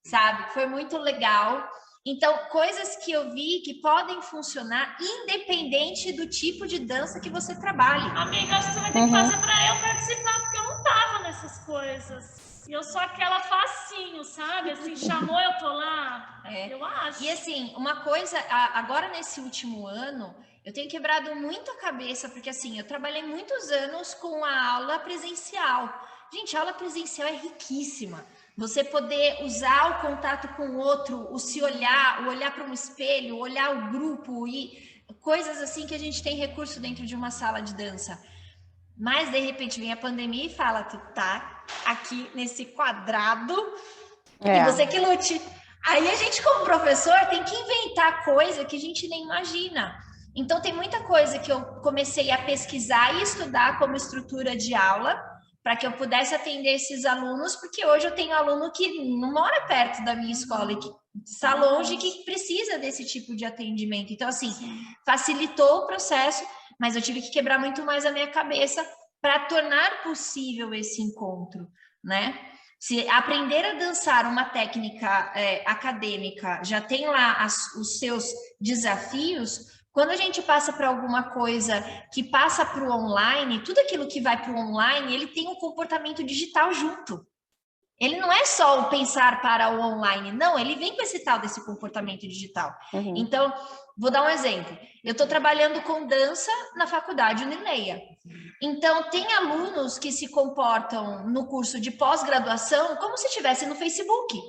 sabe? Foi muito legal. Então, coisas que eu vi que podem funcionar independente do tipo de dança que você trabalhe. Amiga, acho que você vai ter que fazer para eu participar, porque eu não tava nessas coisas. E eu sou aquela facinho, sabe? Assim, chamou, eu tô lá. Eu acho. E assim, uma coisa, agora nesse último ano, eu tenho quebrado muito a cabeça, porque assim, eu trabalhei muitos anos com a aula presencial. Gente, a aula presencial é riquíssima. Você poder usar o contato com o outro, o se olhar, o olhar para um espelho, olhar o grupo e coisas assim que a gente tem recurso dentro de uma sala de dança. Mas, de repente, vem a pandemia e fala, tu tá aqui nesse quadrado e você que lute. Aí a gente, como professor, tem que inventar coisa que a gente nem imagina. Então, tem muita coisa que eu comecei a pesquisar e estudar como estrutura de aula para que eu pudesse atender esses alunos, porque hoje eu tenho aluno que não mora perto da minha escola e que está longe, que precisa desse tipo de atendimento. Então, assim, facilitou o processo, mas eu tive que quebrar muito mais a minha cabeça para tornar possível esse encontro, né? Se aprender a dançar uma técnica acadêmica já tem lá os seus desafios, quando a gente passa para alguma coisa que passa para o online, tudo aquilo que vai para o online, ele tem um comportamento digital junto. Ele não é só o pensar para o online, não, ele vem com esse tal desse comportamento digital. Uhum. Então, vou dar um exemplo. Eu estou trabalhando com dança na faculdade Unileia. Então, tem alunos que se comportam no curso de pós-graduação como se estivesse no Facebook.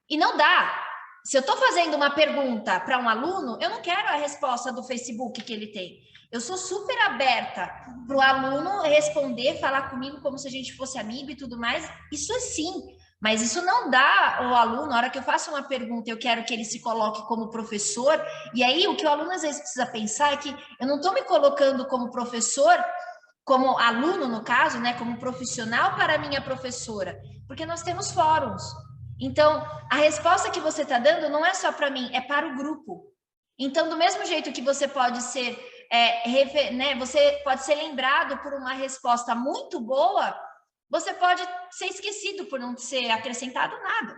E não dá. Se eu estou fazendo uma pergunta para um aluno, eu não quero a resposta do Facebook que ele tem. Eu sou super aberta para o aluno responder, falar comigo como se a gente fosse amigo e tudo mais. Isso sim, mas isso não dá ao aluno, na hora que eu faço uma pergunta, eu quero que ele se coloque como professor. E aí, o que o aluno às vezes precisa pensar é que eu não estou me colocando como professor, como aluno, no caso, né, como profissional para a minha professora, porque nós temos fóruns. Então, a resposta que você está dando não é só para mim, é para o grupo. Então, do mesmo jeito que você pode ser, você pode ser lembrado por uma resposta muito boa, você pode ser esquecido por não ser acrescentado nada.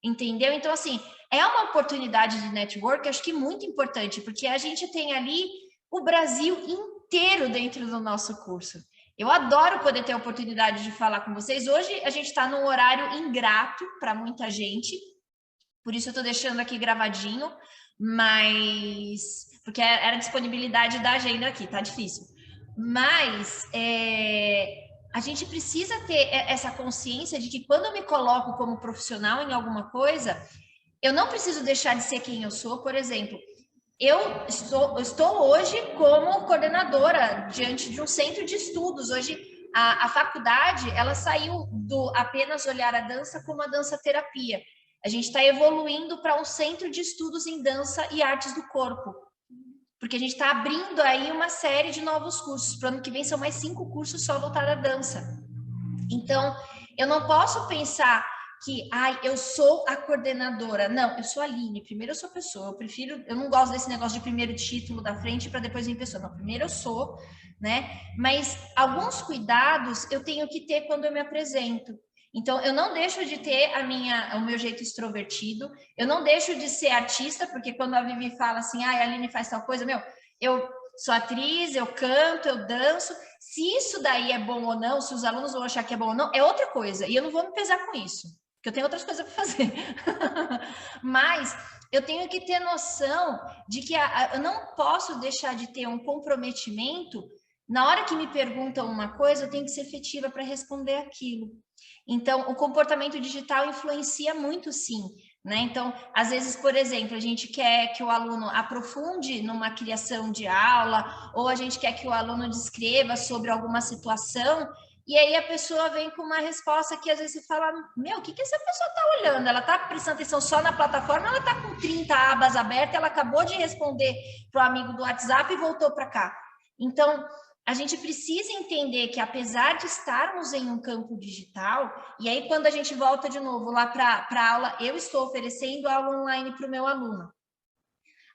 Entendeu? Então, assim, é uma oportunidade de network, acho que muito importante, porque a gente tem ali o Brasil inteiro dentro do nosso curso. Eu adoro poder ter a oportunidade de falar com vocês. Hoje a gente está num horário ingrato para muita gente, por isso eu estou deixando aqui gravadinho, mas porque era a disponibilidade da agenda aqui, tá difícil. Mas a gente precisa ter essa consciência de que quando eu me coloco como profissional em alguma coisa, eu não preciso deixar de ser quem eu sou. Por exemplo, eu estou hoje como coordenadora diante de um centro de estudos. Hoje, a faculdade, ela saiu do apenas olhar a dança como a dança-terapia. A gente está evoluindo para um centro de estudos em dança e artes do corpo. Porque a gente está abrindo aí uma série de novos cursos. Para o ano que vem são mais 5 cursos só voltados à dança. Então, eu não posso pensar que, eu sou a coordenadora. Não, eu sou a Aline. Primeiro eu sou pessoa. Eu não gosto desse negócio de primeiro título da frente para depois vir pessoa. Não, primeiro eu sou, né? Mas alguns cuidados eu tenho que ter quando eu me apresento. Então, eu não deixo de ter o meu jeito extrovertido. Eu não deixo de ser artista, porque quando a Vivi fala assim, a Aline faz tal coisa, eu sou atriz, eu canto, eu danço. Se isso daí é bom ou não, se os alunos vão achar que é bom ou não, é outra coisa. E eu não vou me pesar com isso, porque eu tenho outras coisas para fazer. Mas eu tenho que ter noção de que eu não posso deixar de ter um comprometimento. Na hora que me perguntam uma coisa, eu tenho que ser efetiva para responder aquilo. Então, o comportamento digital influencia muito, sim, né? Então, às vezes, por exemplo, a gente quer que o aluno aprofunde numa criação de aula, ou a gente quer que o aluno descreva sobre alguma situação, e aí a pessoa vem com uma resposta que às vezes você fala, o que essa pessoa está olhando? Ela está prestando atenção só na plataforma, ela está com 30 abas abertas, ela acabou de responder para o amigo do WhatsApp e voltou para cá. Então, a gente precisa entender que, apesar de estarmos em um campo digital, e aí quando a gente volta de novo lá para a aula, eu estou oferecendo aula online para o meu aluno.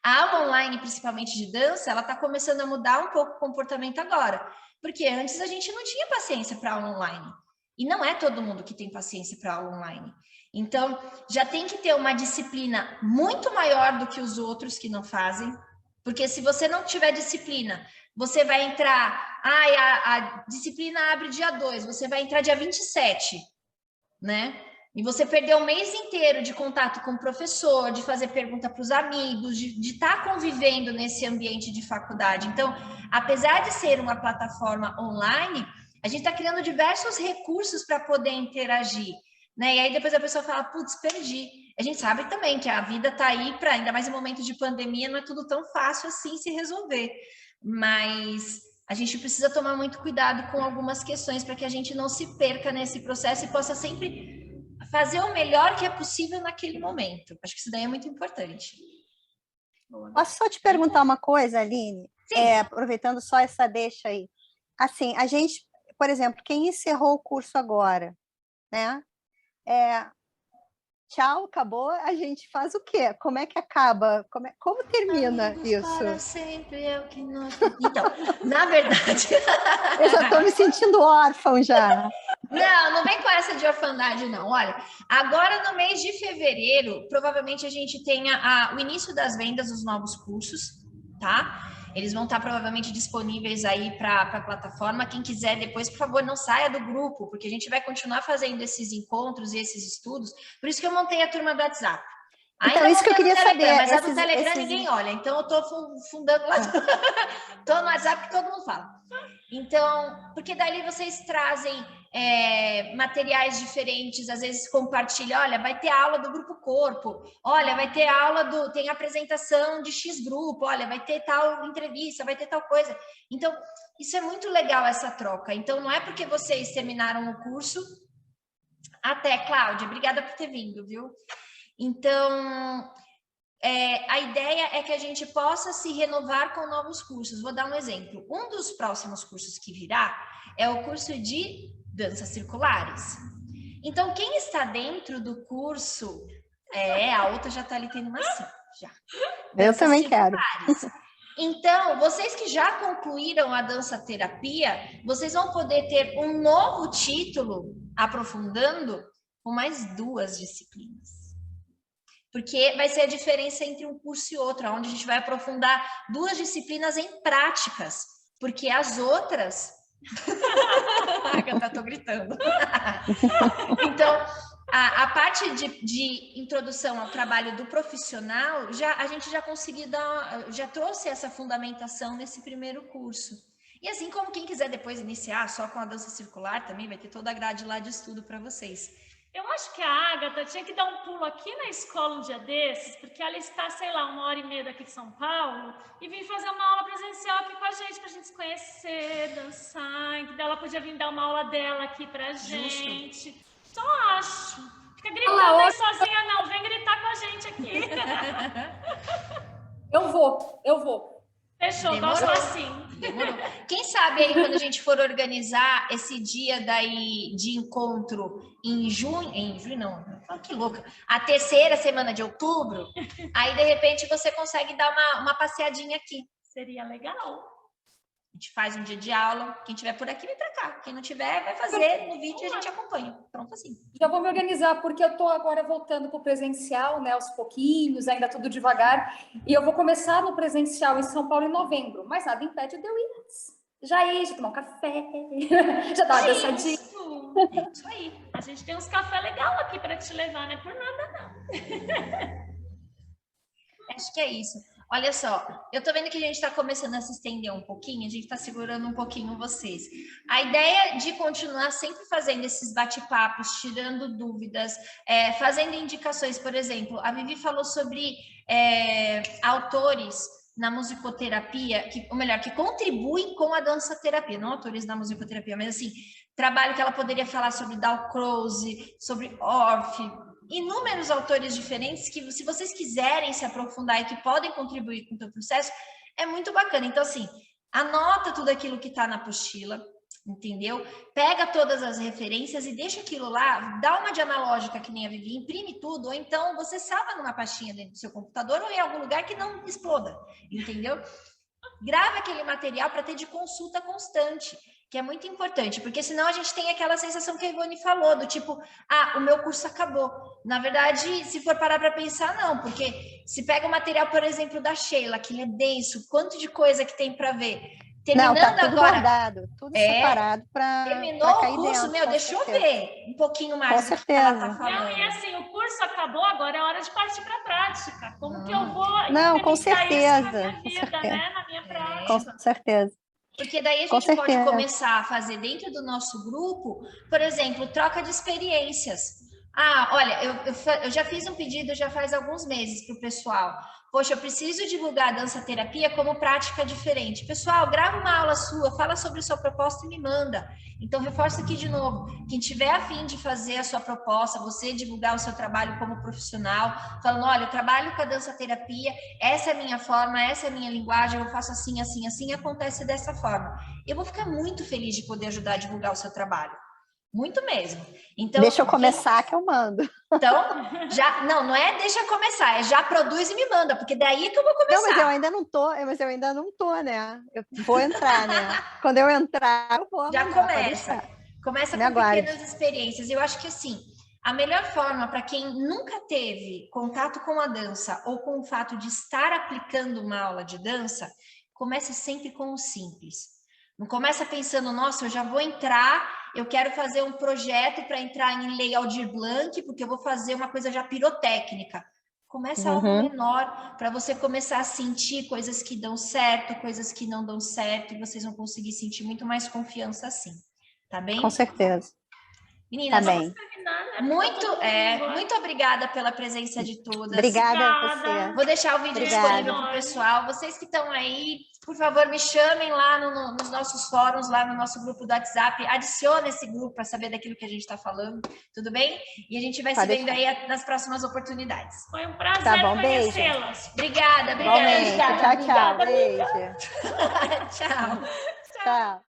A aula online, principalmente de dança, ela está começando a mudar um pouco o comportamento agora, porque antes a gente não tinha paciência para aula online. E não é todo mundo que tem paciência para aula online. Então, já tem que ter uma disciplina muito maior do que os outros que não fazem, porque se você não tiver disciplina, você vai entrar, a disciplina abre dia 2, você vai entrar dia 27, né? E você perdeu um mês inteiro de contato com o professor, de fazer pergunta para os amigos, de estar convivendo nesse ambiente de faculdade. Então, apesar de ser uma plataforma online, a gente está criando diversos recursos para poder interagir, né? E aí depois a pessoa fala, putz, perdi. A gente sabe também que a vida está aí para, ainda mais em momentos de pandemia, não é tudo tão fácil assim se resolver. Mas a gente precisa tomar muito cuidado com algumas questões para que a gente não se perca nesse processo e possa sempre fazer o melhor que é possível naquele momento. Acho que isso daí é muito importante. Posso só te perguntar uma coisa, Aline? Aproveitando só essa deixa aí. Assim, a gente, por exemplo, quem encerrou o curso agora, né? Tchau, acabou, a gente faz o quê? Como é que acaba? Como termina Amigos isso? Para sempre é o que nós... Então, na verdade... Eu já estou me sentindo órfão já. Não vem com essa de orfandade, não. Olha, agora no mês de fevereiro, provavelmente a gente tenha o início das vendas dos novos cursos, tá? eles vão estar provavelmente disponíveis aí para a plataforma. Quem quiser depois, por favor, não saia do grupo, porque a gente vai continuar fazendo esses encontros e esses estudos. Por isso que eu montei a turma do WhatsApp. Então, isso que eu queria saber. Mas a do Telegram ninguém olha, então eu estou fundando lá. Estou no WhatsApp que todo mundo fala. Então, porque dali vocês trazem materiais diferentes, às vezes compartilham, olha, vai ter aula do grupo corpo, olha, vai ter tem apresentação de X grupo, olha, vai ter tal entrevista, vai ter tal coisa. Então, isso é muito legal, essa troca. Então, não é porque vocês terminaram o curso. Até, Cláudia, obrigada por ter vindo, viu? Então, a ideia é que a gente possa se renovar com novos cursos. Vou dar um exemplo. Um dos próximos cursos que virá é o curso de danças circulares. Então, quem está dentro do curso... a outra já está ali tendo uma sim, já. Eu também quero. Então, vocês que já concluíram a dança terapia, vocês vão poder ter um novo título, aprofundando, com mais 2 disciplinas. Porque vai ser a diferença entre um curso e outro, onde a gente vai aprofundar 2 disciplinas em práticas, porque as outras... Tô gritando. Então, a parte de introdução ao trabalho do profissional, a gente já conseguiu já trouxe essa fundamentação nesse primeiro curso. E assim como quem quiser depois iniciar só com a dança circular, também vai ter toda a grade lá de estudo para vocês. Eu acho que a Agatha tinha que dar um pulo aqui na escola um dia desses, porque ela está, sei lá, 1h30 daqui de São Paulo, e vir fazer uma aula presencial aqui com a gente, pra gente se conhecer, dançar, e que ela podia vir dar uma aula dela aqui pra gente. Justo. Só acho. Fica gritando aí sozinha, não. Vem gritar com a gente aqui. Eu vou. Fechou, Demorou. gosto assim. Demorou. Quem sabe aí quando a gente for organizar esse dia daí de encontro em junho não, que louca, a 3ª semana de outubro, aí de repente você consegue dar uma passeadinha aqui. Seria legal. A gente faz um dia de aula, quem tiver por aqui vem pra cá, quem não tiver vai fazer no vídeo e a gente acompanha. Pronto assim. Já vou me organizar, porque eu tô agora voltando pro presencial, né, aos pouquinhos, ainda tudo devagar, e eu vou começar no presencial em São Paulo em novembro, mas nada impede de eu ir antes. Já tomar um café, já dar uma dançadinha. Isso aí. A gente tem uns cafés legais aqui para te levar, não é por nada não. Acho que é isso. Olha só, eu tô vendo que a gente está começando a se estender um pouquinho, a gente está segurando um pouquinho vocês. A ideia de continuar sempre fazendo esses bate-papos, tirando dúvidas, fazendo indicações, por exemplo, a Vivi falou sobre autores na musicoterapia, que contribuem com a dança-terapia, não autores na musicoterapia, mas assim, trabalho que ela poderia falar sobre Dalcroze, sobre Orff, inúmeros autores diferentes que, se vocês quiserem se aprofundar e que podem contribuir com o teu processo, é muito bacana. Então, assim, anota tudo aquilo que está na apostila, entendeu? Pega todas as referências e deixa aquilo lá, dá uma de analógica que nem a Vivi, imprime tudo, ou então você salva numa pastinha dentro do seu computador ou em algum lugar que não exploda, entendeu? Grava aquele material para ter de consulta constante, que é muito importante, porque senão a gente tem aquela sensação que a Ivone falou, do tipo, o meu curso acabou. Na verdade, se for parar para pensar, não, porque se pega o material, por exemplo, da Sheila, que é denso, quanto de coisa que tem para ver. Terminando não, tá tudo agora, guardado, tudo separado para terminou cair o curso, dentro, deixa eu ver um pouquinho mais. Com certeza. Não, e assim, o curso acabou, agora é hora de partir para a prática. Como que eu vou não, com certeza, isso na minha vida, né? Na minha prática. Com certeza. Porque daí a gente pode começar a fazer dentro do nosso grupo, por exemplo, troca de experiências. Olha, eu já fiz um pedido já faz alguns meses para o pessoal. Poxa, eu preciso divulgar a dança-terapia como prática diferente. Pessoal, grava uma aula sua, fala sobre a sua proposta e me manda. Então, reforço aqui de novo. Quem tiver a fim de fazer a sua proposta, você divulgar o seu trabalho como profissional, falando, olha, eu trabalho com a dança-terapia, essa é a minha forma, essa é a minha linguagem, eu faço assim, assim, assim, acontece dessa forma. Eu vou ficar muito feliz de poder ajudar a divulgar o seu trabalho. Muito mesmo. Então, deixa eu começar que eu mando. Então, não é deixa eu começar, já produz e me manda, porque daí que eu vou começar. Não, mas eu ainda não tô, né? Eu vou entrar, né? Quando eu entrar, eu vou. Já começa. Começa com pequenas experiências. Eu acho que assim, a melhor forma para quem nunca teve contato com a dança ou com o fato de estar aplicando uma aula de dança Comece sempre com o simples. Não começa pensando, nossa, eu já vou entrar, eu quero fazer um projeto para entrar em Lei Aldir Blanc, porque eu vou fazer uma coisa já pirotécnica. Começa algo menor, para você começar a sentir coisas que dão certo, coisas que não dão certo, e vocês vão conseguir sentir muito mais confiança assim, tá bem? Com certeza. Meninas, Tá bem. muito obrigada pela presença de todas. Obrigada a você. Vou deixar o vídeo disponível para o pessoal. Vocês que estão aí, por favor, me chamem lá nos nossos fóruns, lá no nosso grupo do WhatsApp. Adicione esse grupo para saber daquilo que a gente está falando, tudo bem? E a gente vai se vendo aí nas próximas oportunidades. Foi um prazer conhecê-las. Obrigada. Tchau, tchau. Beijo. Tchau. Tchau.